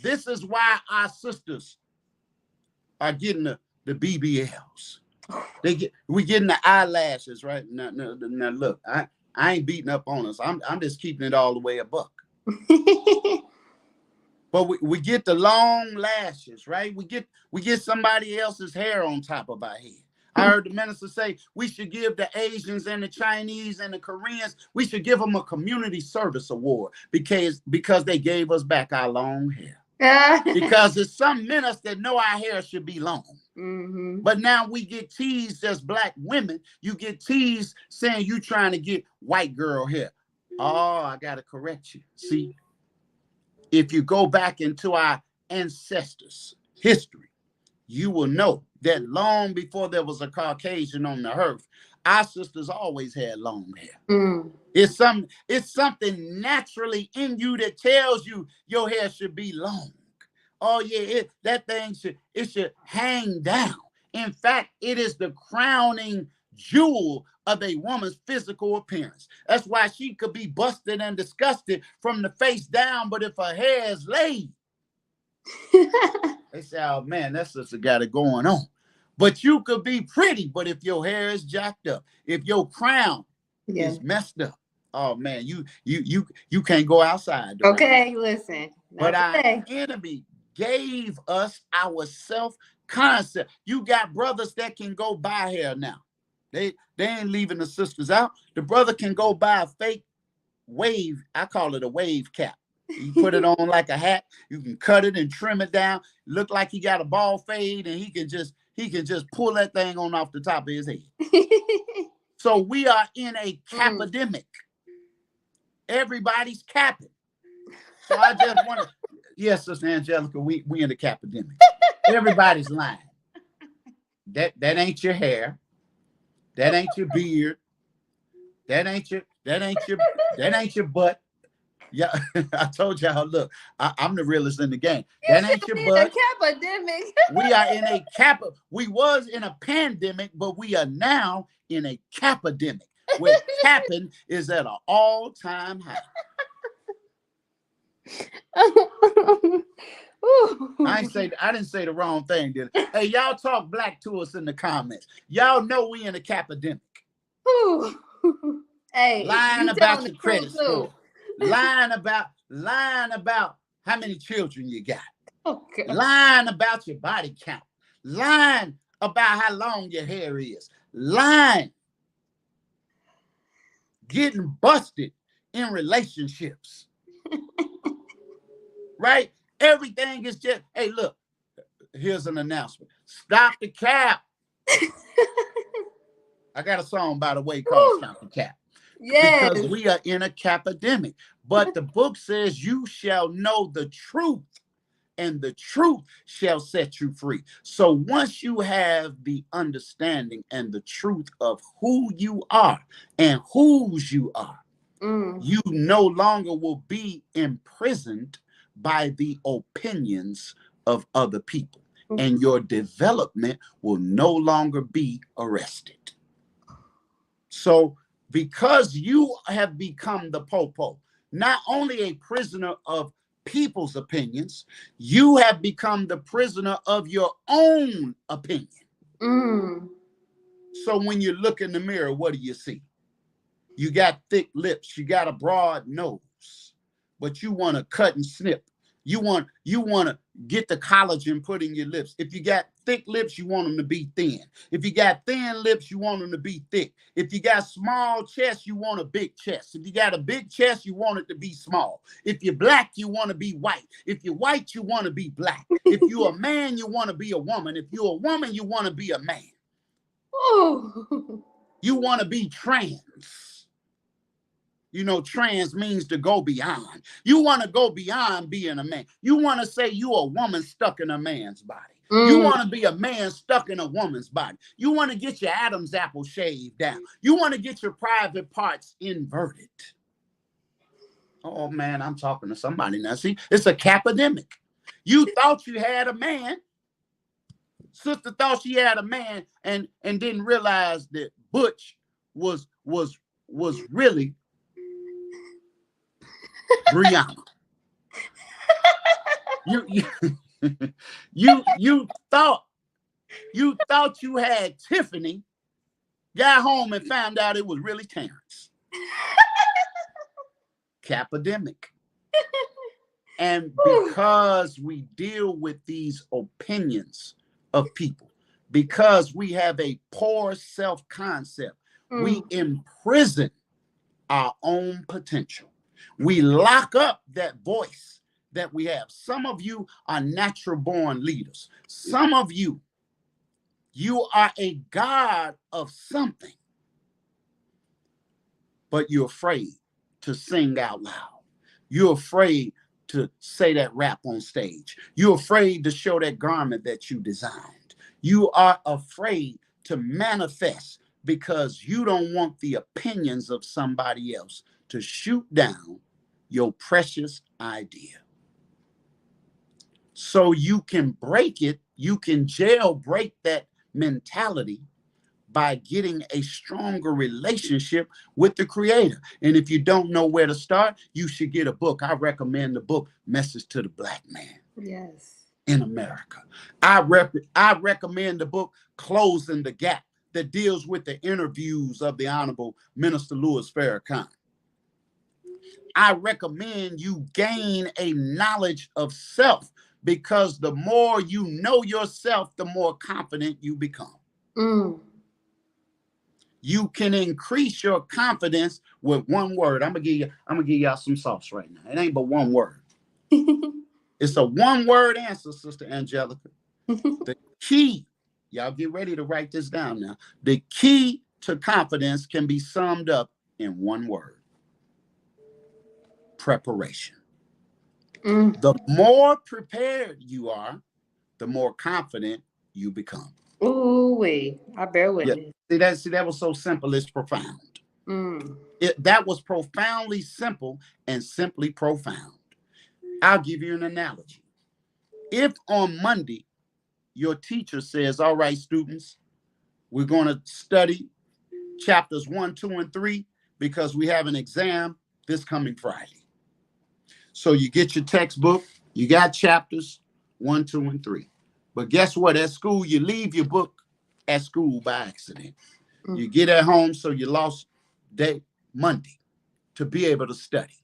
S2: This is why our sisters are getting the BBLs. We getting the eyelashes, right? Now look, I ain't beating up on us. I'm just keeping it all the way a buck. But we get the long lashes, right? We get somebody else's hair on top of our head. I heard the minister say we should give the Asians and the Chinese and the Koreans, we should give them a community service award because they gave us back our long hair. Because there's some men us that know our hair should be long. But now we get teased as black women. You get teased saying you trying to get white girl hair. Oh, I got to correct you. See, if you go back into our ancestors' history, you will know that long before there was a Caucasian on the earth, our sisters always had long hair. It's something naturally in you that tells you your hair should be long. Oh yeah, that thing should hang down. In fact, it is the crowning jewel of a woman's physical appearance. That's why she could be busted and disgusted from the face down, but if her hair is laid, they say, oh man, that sister got it going on. But you could be pretty, but if your hair is jacked up, if your crown is messed up, oh man, you can't go outside.
S1: Okay, listen.
S2: But our enemy gave us our self-concept. You got brothers that can go buy hair now. They ain't leaving the sisters out. The brother can go buy a fake wave. I call it a wave cap. You put it on like a hat. You can cut it and trim it down. Look like he got a ball fade, and he can just pull that thing on off the top of his head. So we are in a capidemic. Everybody's capping. So I just want to, yes, Sister Angelica, we in the capidemic. Everybody's lying. That ain't your hair. That ain't your beard. That ain't your butt. Yeah, I told y'all, look, I'm the realest in the game. That ain't your butt. We are in a we was in a pandemic, but we are now in a capidemic, where capping is at an all-time high.
S1: Ooh.
S2: I didn't say the wrong thing, did I? Hey, y'all talk black to us in the comments. Y'all know we in a capidemic.
S1: Ooh. Hey,
S2: Lying
S1: you telling
S2: about
S1: the
S2: your
S1: truth
S2: credit
S1: too.
S2: score. Lying about how many children you got.
S1: Oh God.
S2: Lying about your body count. Lying about how long your hair is. Lying, getting busted in relationships. Right? Everything is just, hey, look, here's an announcement. Stop the cap. I got a song, by the way, called
S1: Woo.
S2: Stop the Cap. Because
S1: Yes.
S2: we are in a capidemic. But the book says you shall know the truth, and the truth shall set you free. So once you have the understanding and the truth of who you are and whose you are,
S1: Mm.
S2: you no longer will be imprisoned by the opinions of other people, and your development will no longer be arrested. So, because you have become the popo, not only a prisoner of people's opinions, you have become the prisoner of your own opinion.
S1: Mm.
S2: So, when you look in the mirror, what do you see? You got thick lips, you got a broad nose, but you want to cut and snip. You want to get the collagen put in your lips. If you got thick lips, you want them to be thin. If you got thin lips, you want them to be thick. If you got small chest, you want a big chest. If you got a big chest, you want it to be small. If you're black, you want to be white. If you're white, you want to be black. If you're a man, you want to be a woman. If you're a woman, you want to be a man.
S1: Ooh.
S2: You want to be trans. You know, trans means to go beyond. You want to go beyond being a man. You want to say you a woman stuck in a man's body. You
S1: Mm.
S2: want to be a man stuck in a woman's body. You want to get your Adam's apple shaved down. You want to get your private parts inverted. Oh man, I'm talking to somebody now. See, it's a capidemic. You thought you had a man. Sister thought she had a man and didn't realize that Butch was really Brianna. You you thought you had Tiffany, got home and found out it was really Terrence. Capidemic. And because we deal with these opinions of people, because we have a poor self-concept, we
S1: Mm.
S2: imprison our own potential. We lock up that voice that we have. Some of you are natural born leaders. Some of you are a god of something, but you're afraid to sing out loud. You're afraid to say that rap on stage. You're afraid to show that garment that you designed. You are afraid to manifest because you don't want the opinions of somebody else to shoot down your precious idea. So you can break it, you can jailbreak that mentality by getting a stronger relationship with the creator. And if you don't know where to start, you should get a book. I recommend the book Message to the Black Man
S1: Yes.
S2: in America. I recommend the book Closing the Gap that deals with the interviews of the Honorable Minister Louis Farrakhan. I recommend you gain a knowledge of self because the more you know yourself, the more confident you become.
S1: Mm.
S2: You can increase your confidence with one word. I'm gonna give y'all some sauce right now. It ain't but one word. It's a one-word answer, Sister Angelica. The key, y'all get ready to write this down now. The key to confidence can be summed up in one word: preparation.
S1: Mm.
S2: The more prepared you are, the more confident you become.
S1: Ooh wee. I bear
S2: Yeah.
S1: witness.
S2: See that was so simple, it's profound.
S1: Mm.
S2: That was profoundly simple and simply profound. I'll give you an analogy. If on Monday your teacher says, all right, students, we're going to study chapters 1, 2, and 3 because we have an exam this coming Friday. So you get your textbook, you got chapters 1, 2, and 3. But guess what? At school, you leave your book at school by accident.
S1: Mm.
S2: You get at home, so you lost day Monday to be able to study.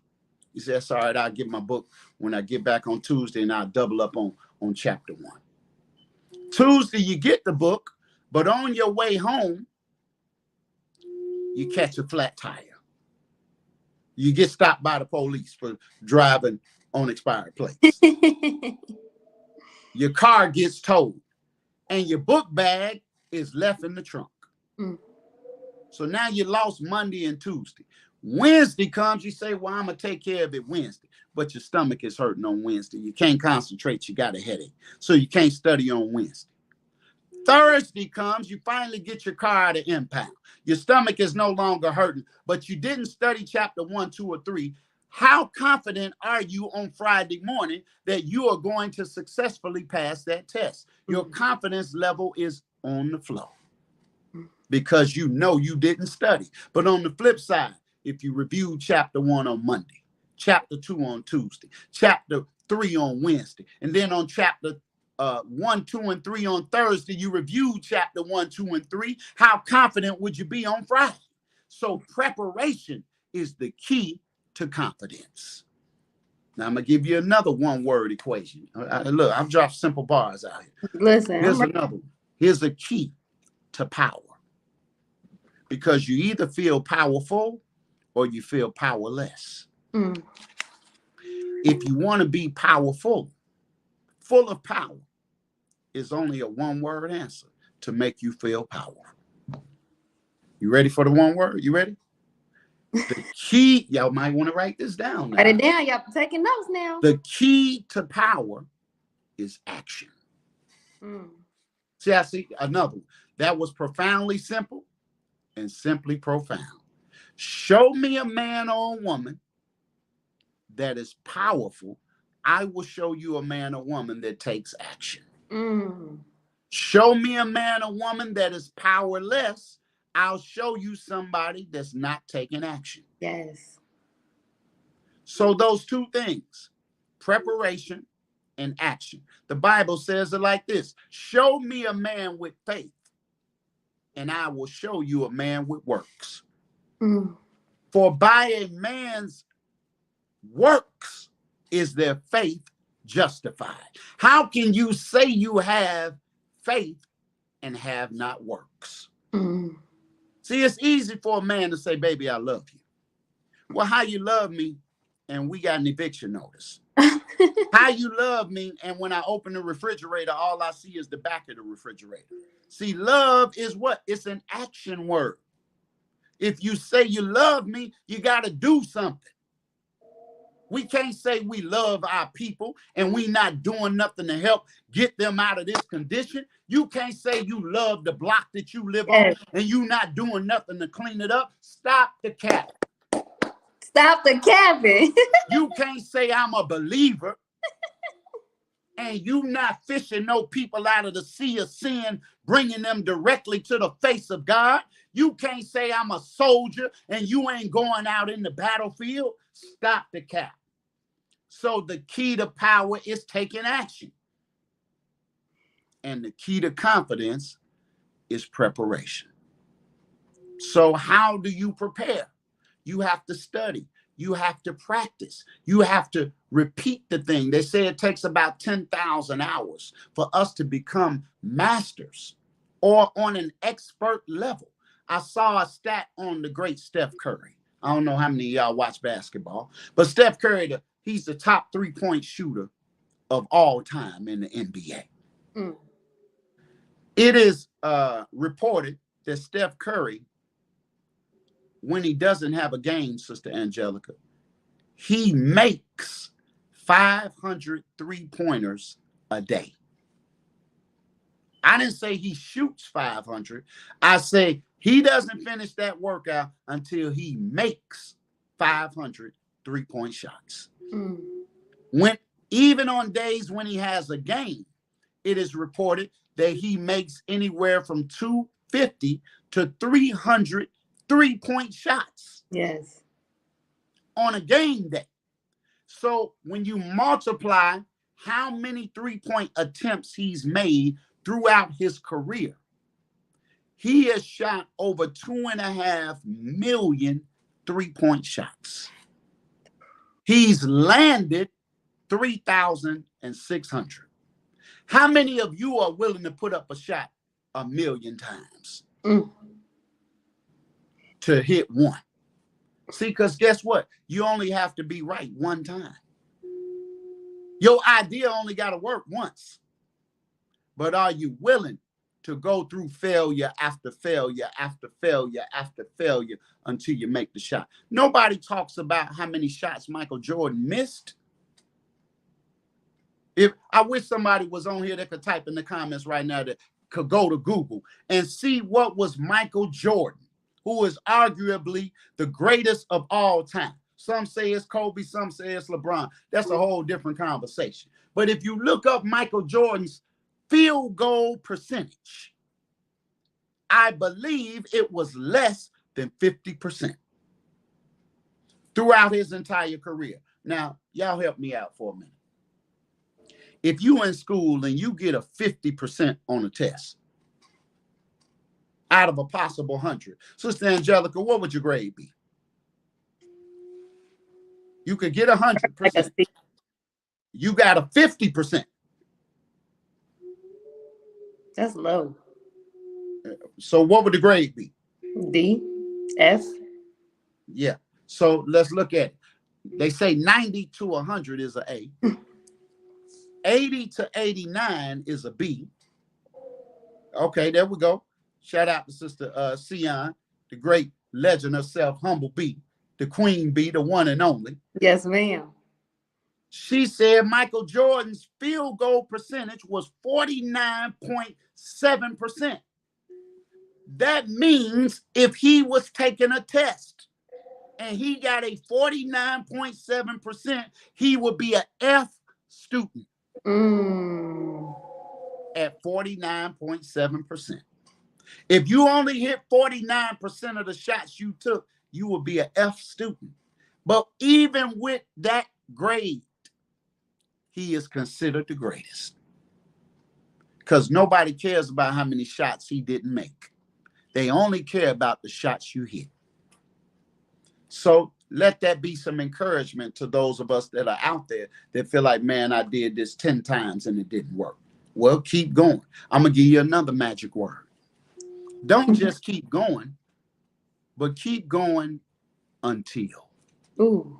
S2: You say, that's all right, I'll get my book when I get back on Tuesday and I'll double up on chapter 1. Tuesday, you get the book, but on your way home, you catch a flat tire. You get stopped by the police for driving on expired plates. Your car gets towed, and your book bag is left in the trunk.
S1: Mm.
S2: So now you lost Monday and Tuesday. Wednesday comes, you say, well, I'm going to take care of it Wednesday. But your stomach is hurting on Wednesday. You can't concentrate. You got a headache. So you can't study on Wednesday. Thursday comes, you finally get your car out of impound. Your stomach is no longer hurting, but you didn't study chapter 1, 2, or 3. How confident are you on Friday morning that you are going to successfully pass that test? Your confidence level is on the floor because you know you didn't study. But on the flip side, if you review chapter 1 on Monday, chapter 2 on Tuesday, chapter 3 on Wednesday, and then on chapter 1, 2, and 3 on Thursday, you reviewed chapter 1, 2, and 3. How confident would you be on Friday? So preparation is the key to confidence. Now I'm gonna give you another one-word equation. Look, I've dropped simple bars out here.
S1: Listen,
S2: here's another one. Here's a key to power. Because you either feel powerful or you feel powerless.
S1: Mm.
S2: If you want to be powerful, full of power, is only a one-word answer to make you feel powerful. You ready for the one word? You ready? The key, y'all might want to write this down now.
S1: Write it down. Y'all taking notes now.
S2: The key to power is action.
S1: Mm.
S2: See, I see another one. That was profoundly simple and simply profound. Show me a man or a woman that is powerful. I will show you a man or woman that takes action.
S1: Mm.
S2: Show me a man or woman that is powerless. I'll show you somebody that's not taking action.
S1: Yes.
S2: So those two things, preparation and action. The Bible says it like this: show me a man with faith, and I will show you a man with works.
S1: Mm.
S2: For by a man's works is their faith justified. How can you say you have faith and have not works?
S1: Mm.
S2: See, it's easy for a man to say, baby, I love you. Well, how you love me and we got an eviction notice? How you love me and when I open the refrigerator, all I see is the back of the refrigerator. See, love is what? It's an action word. If you say you love me, you got to do something. We can't say we love our people and we not doing nothing to help get them out of this condition. You can't say you love the block that you live on and you not doing nothing to clean it up. Stop the cap.
S1: Stop the capping.
S2: You can't say I'm a believer and you not fishing no people out of the sea of sin, bringing them directly to the face of God. You can't say I'm a soldier and you ain't going out in the battlefield. Stop the cap. So the key to power is taking action. And the key to confidence is preparation. So how do you prepare? You have to study. You have to practice. You have to repeat the thing. They say it takes about 10,000 hours for us to become masters or on an expert level. I saw a stat on the great Steph Curry. I don't know how many of y'all watch basketball, but Steph Curry, he's the top 3-point shooter of all time in the NBA.
S1: Mm.
S2: It is reported that Steph Curry, when he doesn't have a game, Sister Angelica, he makes 500 3-pointers a day. I didn't say he shoots 500. I say he doesn't finish that workout until he makes 500 3-point shots.
S1: Mm.
S2: When even on days when he has a game, it is reported that he makes anywhere from 250 to 300 3-point shots.
S1: Yes.
S2: On a game day. So when you multiply how many 3-point attempts he's made throughout his career, he has shot over 2.5 million 3-point shots. He's landed 3,600. How many of you are willing to put up a shot 1,000,000 times to hit one? See, because guess what? You only have to be right one time. Your idea only got to work once. But are you willing to go through failure after failure after failure after failure until you make the shot? Nobody talks about how many shots Michael Jordan missed. If I wish somebody was on here that could type in the comments right now, that could go to Google and see what was Michael Jordan, who is arguably the greatest of all time. Some say it's Kobe, some say it's LeBron. That's a whole different conversation. But if you look up Michael Jordan's field goal percentage, I believe it was less than 50% throughout his entire career. Now, y'all help me out for a minute. If you in school and you get a 50% on a test out of a possible 100, Sister Angelica, what would your grade be? You could get 100%. You got a 50%.
S1: That's low.
S2: So what would the grade be?
S1: D, F.
S2: Yeah. So let's look at it. They say 90 to 100 is an A. 80 to 89 is a B. Okay, there we go. Shout out to Sister I-K.H.A.N, the great legend herself, Humble B, the Queen B, the one and only.
S1: Yes, ma'am.
S2: She said Michael Jordan's field goal percentage was 49.7%. That means if he was taking a test and he got a 49.7%, he would be an F student at 49.7%. If you only hit 49% of the shots you took, you would be an F student. But even with that grade, he is considered the greatest. Because nobody cares about how many shots he didn't make. They only care about the shots you hit. So let that be some encouragement to those of us that are out there that feel like, man, I did this 10 times and it didn't work. Well, keep going. I'm going to give you another magic word. Don't just keep going, but keep going until.
S1: Ooh.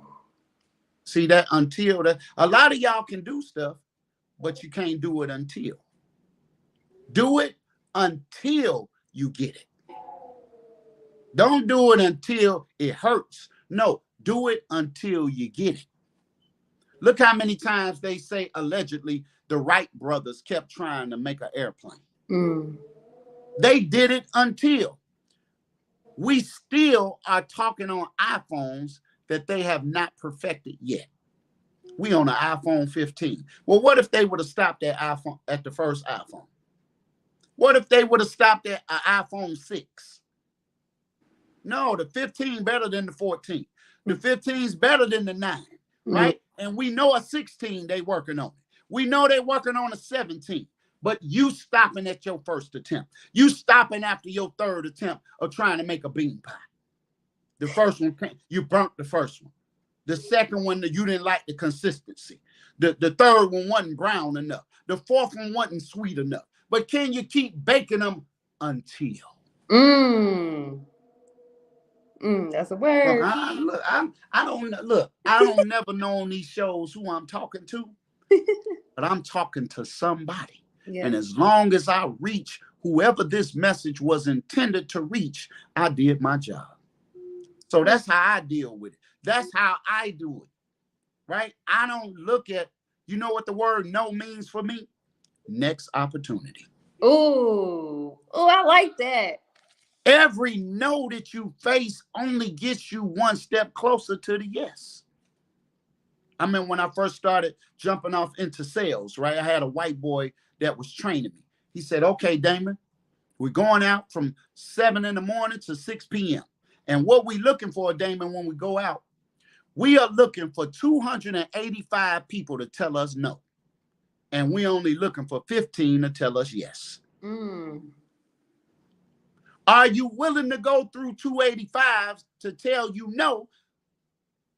S2: See that until? That a lot of y'all can do stuff, but you can't do it until. Do it until you get it. Don't do it until it hurts. No, do it until you get it. Look how many times they say allegedly the Wright brothers kept trying to make an airplane. They did it until. We still are talking on iPhones that they have not perfected yet. We on an iPhone 15. Well, what if they would have stopped at iPhone at the first iPhone? What if they would have stopped at an iPhone 6? No, the 15 better than the 14. The 15 is better than the 9, right? And we know a 16 they working on. We know they're working on a 17. But you stopping at your first attempt. You stopping after your third attempt of trying to make a bean pie. The first one, you burnt the first one. The second one, you didn't like the consistency. The third one wasn't brown enough. The fourth one wasn't sweet enough. But can you keep baking them until?
S1: That's a word.
S2: I don't never know on these shows who I'm talking to, but I'm talking to somebody. Yeah. And as long as I reach whoever this message was intended to reach, I did my job. So that's how I deal with it. That's how I do it, right? I don't look at, you know what the word no means for me? Next opportunity.
S1: Ooh, I like that.
S2: Every no that you face only gets you one step closer to the yes. I mean, when I first started jumping off into sales, right? I had a white boy that was training me. He said, okay, Damon, we're going out from 7 in the morning to 6 p.m. And what we looking for, Damon, when we go out, We are looking for 285 people to tell us no. And we only looking for 15 to tell us yes.
S1: Mm.
S2: Are you willing to go through 285s to tell you no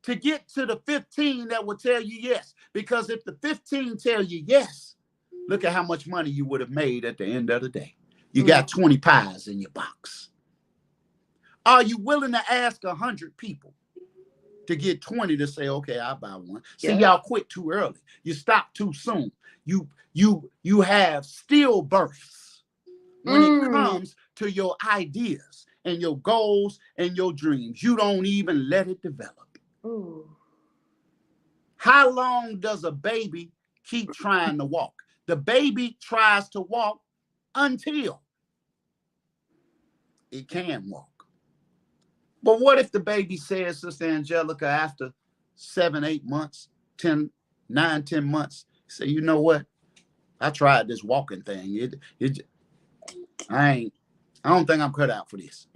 S2: to get to the 15 that will tell you yes? Because if the 15 tell you yes, look at how much money you would have made at the end of the day. You got 20 pies in your box. Are you willing to ask 100 people to get 20 to say, okay, I'll buy one? See, y'all quit too early. You stop too soon. You have stillbirths when it comes to your ideas and your goals and your dreams. You don't even let it develop.
S1: Ooh.
S2: How long does a baby keep trying to walk? The baby tries to walk until it can walk. But what if the baby says, Sister Angelica, after 7, 8 months, 10, 9, 10 months, say, you know what? I tried this walking thing. I don't think I'm cut out for this.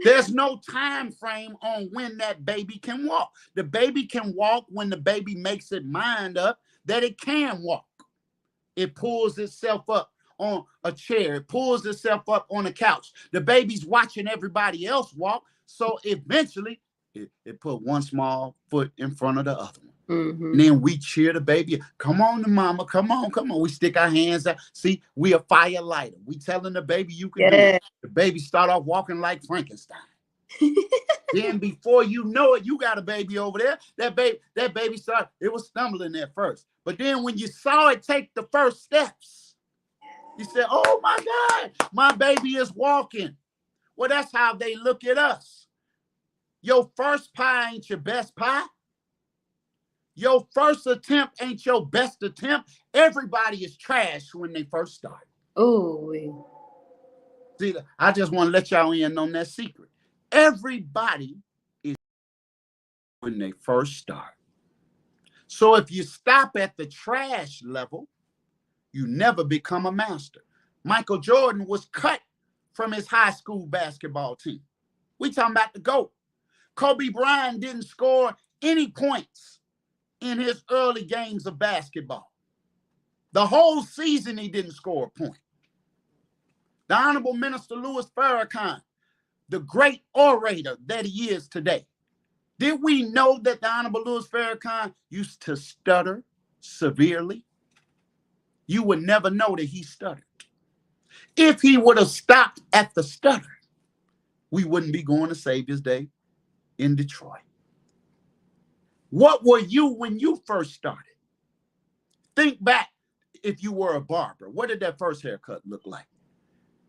S2: There's no time frame on when that baby can walk. The baby can walk when the baby makes its mind up that it can walk. It pulls itself up on a chair. It pulls itself up on a couch. The baby's watching everybody else walk. So eventually it put one small foot in front of the other one.
S1: Mm-hmm.
S2: And then we cheer the baby. Come on, mama. Come on, come on. We stick our hands out. See, we a fire lighter. We telling the baby you can do it. The baby start off walking like Frankenstein. Then before you know it, you got a baby over there. That baby started, it was stumbling at first. But then when you saw it take the first steps, you said, oh my God, my baby is walking. Well, that's how they look at us. Your first pie ain't your best pie. Your first attempt ain't your best attempt. Everybody is trash when they first start.
S1: Oh,
S2: see, I just want to let y'all in on that secret. Everybody is when they first start. So if you stop at the trash level, you never become a master. Michael Jordan was cut from his high school basketball team. We talking about the GOAT. Kobe Bryant didn't score any points in his early games of basketball. The whole season he didn't score a point. The Honorable Minister Louis Farrakhan, the great orator that he is today. Did we know that the Honorable Louis Farrakhan used to stutter severely? You would never know that he stuttered. If he would have stopped at the stutter, we wouldn't be going to Savior's Day in Detroit. What were you when you first started? Think back if you were a barber. What did that first haircut look like?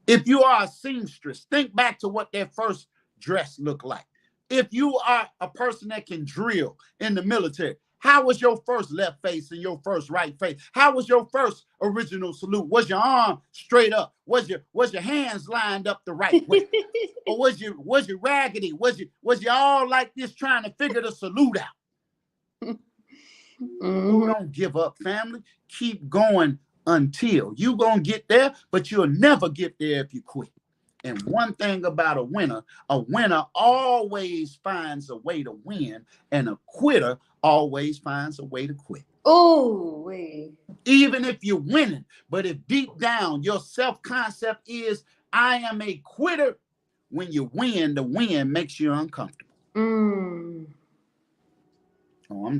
S2: If you are a seamstress, think back to what that first dress looked like. If you are a person that can drill in the military, how was your first left face and your first right face? How was your first original salute? Was your arm straight up? Was your hands lined up the right way? Or was you raggedy? Was you all like this trying to figure the salute out? So don't give up, family. Keep going until you're going to get there, but you'll never get there if you quit. And one thing about a winner always finds a way to win, and a quitter always finds a way to quit.
S1: Oh, wait.
S2: Even if you're winning, but if deep down your self-concept is, I am a quitter, when you win, the win makes you uncomfortable. Oh,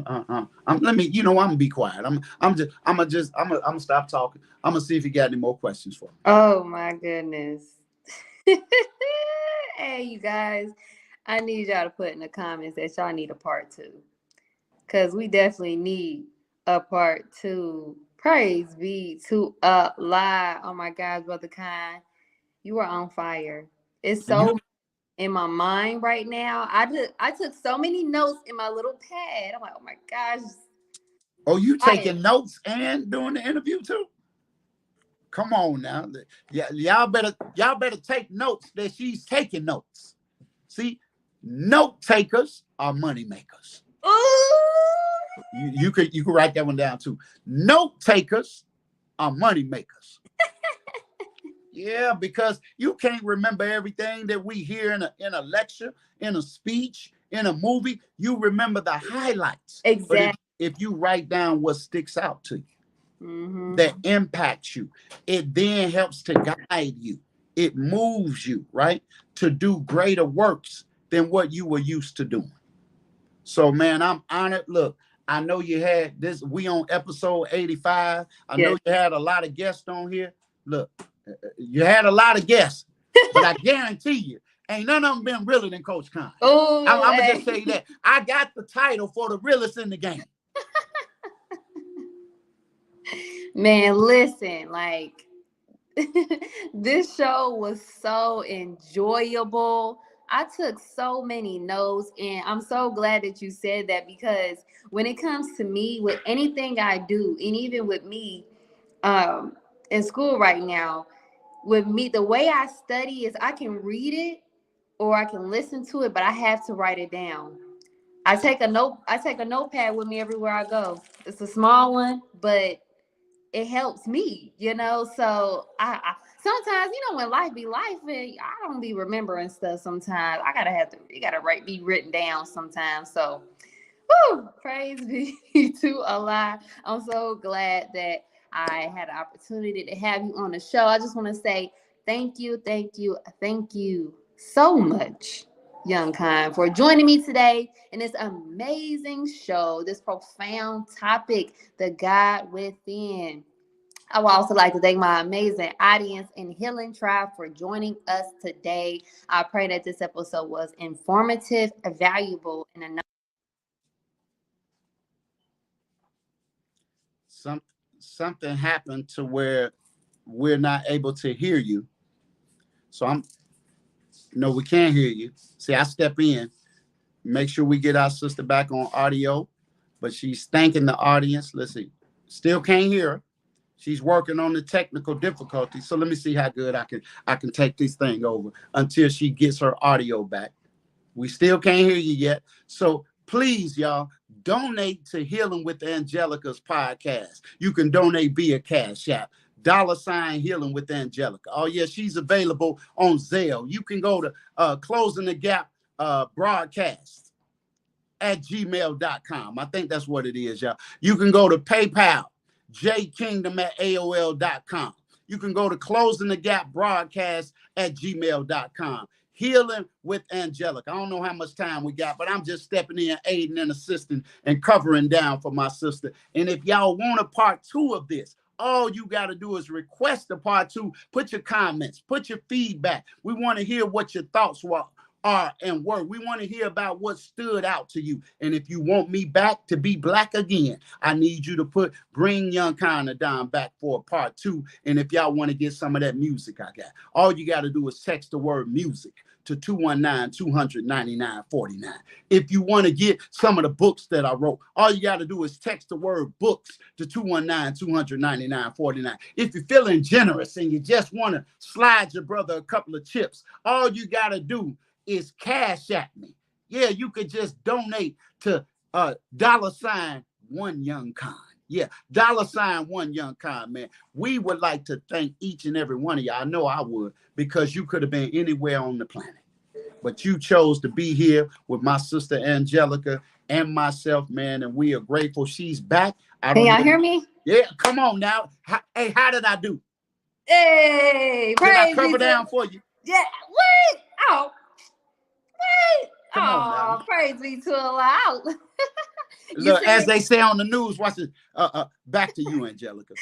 S2: let me, I'm gonna be quiet. I'm gonna stop talking. I'm gonna see if you got any more questions for me.
S1: Oh my goodness. Hey, you guys, I need y'all to put in the comments that y'all need a part 2. Because we definitely need a part 2. Praise be to Allah. Oh my God, Brother Khan. You are on fire. It's so in my mind right now. I took so many notes in my little pad. I'm like, oh my gosh.
S2: Oh, you taking notes and doing the interview too? Come on now. Yeah, y'all better take notes that she's taking notes. See, note takers are money makers. Ooh. You could write that one down too. Note takers are money makers. Yeah, because you can't remember everything that we hear in a lecture, in a speech, In a movie, you remember the highlights. But
S1: Exactly.
S2: if you write down what sticks out to you,
S1: Mm-hmm.
S2: that impacts you, it then helps to guide you. It moves you, right, to do greater works than what you were used to doing. So, man, I'm honored. Look, I know you had this. We on episode 85. I know
S1: Yes.
S2: you had a lot of guests on here. Look, you had a lot of guests, but I guarantee you, ain't none of them been realer than Coach Khan. I'm,
S1: Oh,
S2: I'm gonna just tell you
S1: hey.
S2: that I got the title for the realest in the game.
S1: Man, listen, like this show was so enjoyable. I took so many notes, and I'm so glad that you said that because when it comes to me, with anything I do, and even with me um, in school right now, with me, the way I study is I can read it or I can listen to it, but I have to write it down. I take a notepad with me everywhere I go. It's a small one, but it helps me, So I sometimes, when life be life, I don't be remembering stuff sometimes. It gotta be written down sometimes. So whew, praise be to Allah. I'm so glad that I had the opportunity to have you on the show. I just want to say thank you so much, Young Kind, for joining me today in this amazing show, this profound topic, the God within. I would also like to thank my amazing audience and Healing Tribe for joining us today. I pray that this episode was informative, valuable, and a
S2: Some something happened to where we're not able to hear you. So no, we can't hear you. See, I step in, make sure we get our sister back on audio, but she's thanking the audience. Let's see. Still can't hear her. She's working on the technical difficulties. So let me see how good I can take this thing over until she gets her audio back. We still can't hear you yet. So please, y'all, donate to Healing with Angelica's podcast. You can donate via Cash App. $ Healing with Angelica. Oh, yeah, she's available on Zell. You can go to Closing the Gap broadcast at gmail.com. I think that's what it is, y'all. You can go to PayPal, jkingdom at AOL.com. You can go to Closing the Gap broadcast at gmail.com. Healing with Angelica. I don't know how much time we got, but I'm just stepping in, aiding and assisting and covering down for my sister. And if y'all want a part 2 of this, all you got to do is request a part 2. Put your comments, put your feedback. We want to hear what your thoughts are and were. We want to hear about what stood out to you. And if you want me back to be black again, I need you to bring Young Kind down back for a part 2. And if y'all want to get some of that music I got, all you got to do is text the word music to 219-200-9949. If you want to get some of the books that I wrote, all you got to do is text the word books to 219-200-9949. If you're feeling generous and you just want to slide your brother a couple of chips, all you got to do is Cash at me. Yeah, you could just donate to $one Young Kind. Yeah, $one Young Kind, man. We would like to thank each and every one of y'all. I know I would, because you could have been anywhere on the planet, but you chose to be here with my sister Angelica and myself, man, and we are grateful she's back. I
S1: Can
S2: don't
S1: y'all
S2: know.
S1: hear me?
S2: Yeah, come on now. Hey, how did I do?
S1: Hey,
S2: Did I
S1: praise be
S2: cover
S1: to
S2: down for you?
S1: yeah. What? Oh, wait.
S2: Come on now.
S1: Oh, praise be to Allah. You
S2: Look, as
S1: see,
S2: they say on the news, watch it. Back to you, Angelica.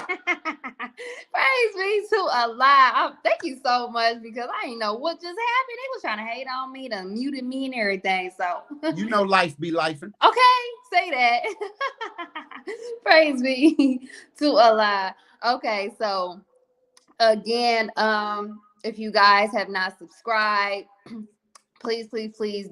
S1: praise be to Allah. Thank you so much because I didn't know what just happened. They was trying to hate on me, to muted me and everything. So,
S2: You know life be lifing.
S1: okay, say that. Praise be to Allah. Okay, so again, if you guys have not subscribed, please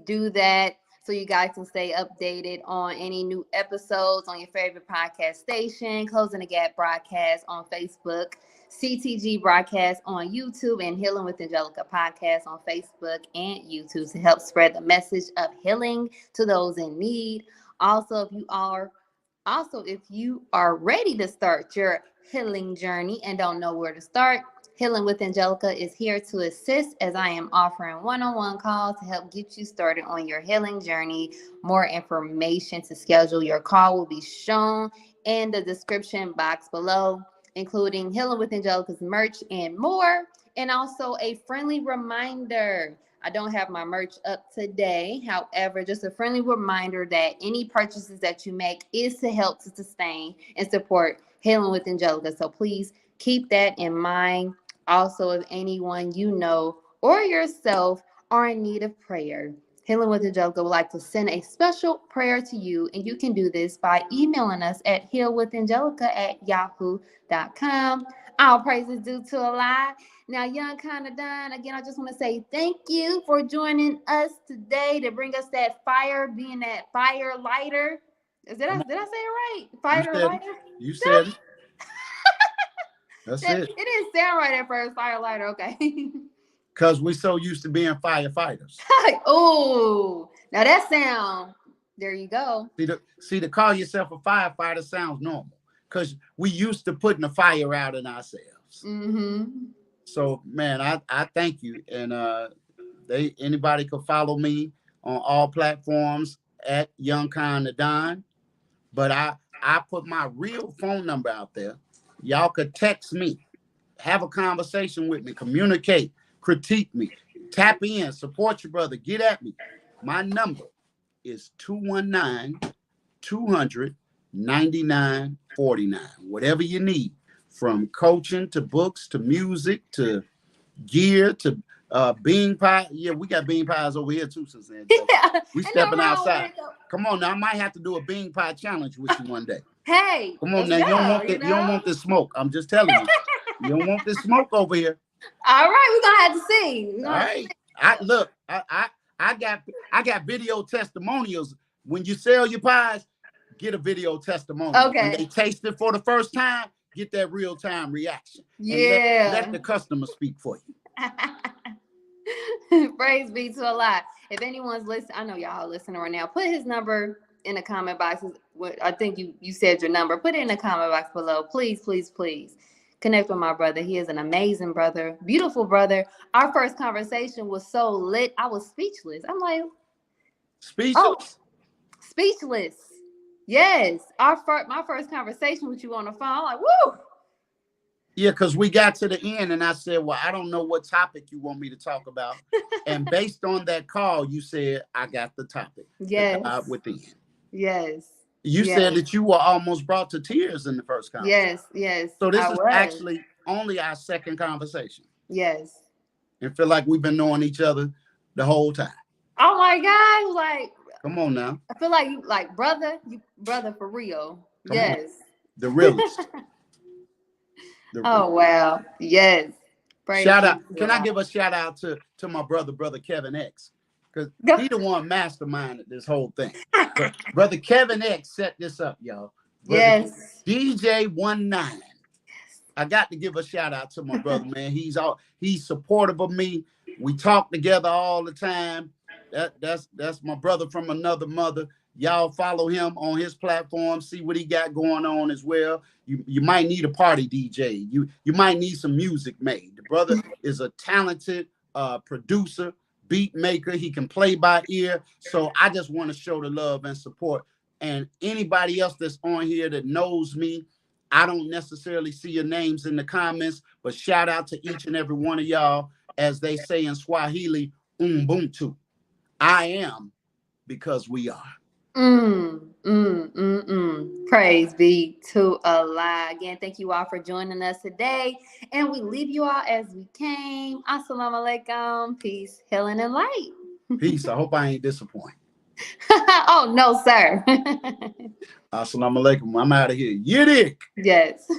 S1: do that so you guys can stay updated on any new episodes on your favorite podcast station, Closing the Gap broadcast on Facebook, CTG broadcast on YouTube, and Healing with Angelica podcast on Facebook and YouTube to help spread the message of healing to those in need. Also, if you are ready to start your healing journey and don't know where to start, Healing with Angelica is here to assist as I am offering one-on-one calls to help get you started on your healing journey. More information to schedule your call will be shown in the description box below, including Healing with Angelica's merch and more. And also a friendly reminder. I don't have my merch up today. However, just a friendly reminder that any purchases that you make is to help to sustain and support Healing with Angelica. So please keep that in mind. Also, if anyone you know or yourself are in need of prayer, Healing with Angelica would like to send a special prayer to you, and you can do this by emailing us at healwithangelica@yahoo.com. All praises due to Allah. Now, Young Kinda Done, again, I just want to say thank you for joining us today to bring us that fire, being that fire lighter. Did I say it right?
S2: You
S1: Fire
S2: said it.
S1: lighter?
S2: You said it. That's it.
S1: It didn't sound right at first. Fire lighter, okay.
S2: Because we so used to being firefighters.
S1: Oh, now that sound. There you go.
S2: See, to call yourself a firefighter sounds normal because we used to putting the fire out in ourselves.
S1: Mm-hmm.
S2: So, man, I thank you. And anybody could follow me on all platforms at Young Kinda Done. But I put my real phone number out there. Y'all could text me, have a conversation with me, communicate, critique me, tap in, support your brother, get at me. My number is 219-200-9949. Whatever you need, from coaching to books to music to gear to bean pie. Yeah, we got bean pies over here too, since then.
S1: Yeah,
S2: We stepping outside. Come on now, I might have to do a bean pie challenge with you one day.
S1: Hey,
S2: come on now, you don't want this smoke. I'm just telling you, you don't want this smoke over here.
S1: All right, we're gonna have to see.
S2: All right, I got video testimonials. When you sell your pies, get a video testimonial.
S1: Okay.
S2: When they taste it for the first time, get that real time reaction.
S1: Yeah.
S2: And let the customer speak for you.
S1: Praise be to Allah. If anyone's listening, I know y'all listening right now. Put his number in the comment box. I think you said your number. Put it in the comment box below. Please, please, please connect with my brother. He is an amazing brother, beautiful brother. Our first conversation was so lit. I was speechless. I'm like,
S2: speechless.
S1: Speechless. Yes. My first conversation with you on the phone. I'm like, woo.
S2: Yeah, because we got to the end and I said, well, I don't know what topic you want me to talk about. And based on that call, you said, I got the topic.
S1: Yes.
S2: The God within.
S1: Yes.
S2: You said that you were almost brought to tears in the first conversation.
S1: Yes.
S2: So this is actually only our second conversation.
S1: Yes.
S2: And feel like we've been knowing each other the whole time.
S1: Oh my God. Like,
S2: come on now.
S1: I feel like you like brother for real. Come yes. On.
S2: The realest.
S1: Oh wow. Yes.
S2: Praise shout out. Can I give a shout out to my brother Kevin X? Because he the one masterminded this whole thing. But brother Kevin X set this up, y'all. Brother
S1: yes.
S2: DJ 19. I got to give a shout out to my brother, man. He's supportive of me. We talk together all the time. That's my brother from another mother. Y'all follow him on his platform, see what he got going on as well. You might need a party DJ. You might need some music made. The brother is a talented producer, beat maker. He can play by ear. So I just want to show the love and support. And anybody else that's on here that knows me, I don't necessarily see your names in the comments, but shout out to each and every one of y'all. As they say in Swahili, Ubuntu. I am because we are.
S1: Praise be to Allah. Again, thank you all for joining us today. And we leave you all as we came. Assalamu alaikum. Peace, healing, and light.
S2: Peace. I hope I ain't disappointed.
S1: Oh, no, sir.
S2: Assalamu alaikum. I'm out of here. Yidik.
S1: Yes.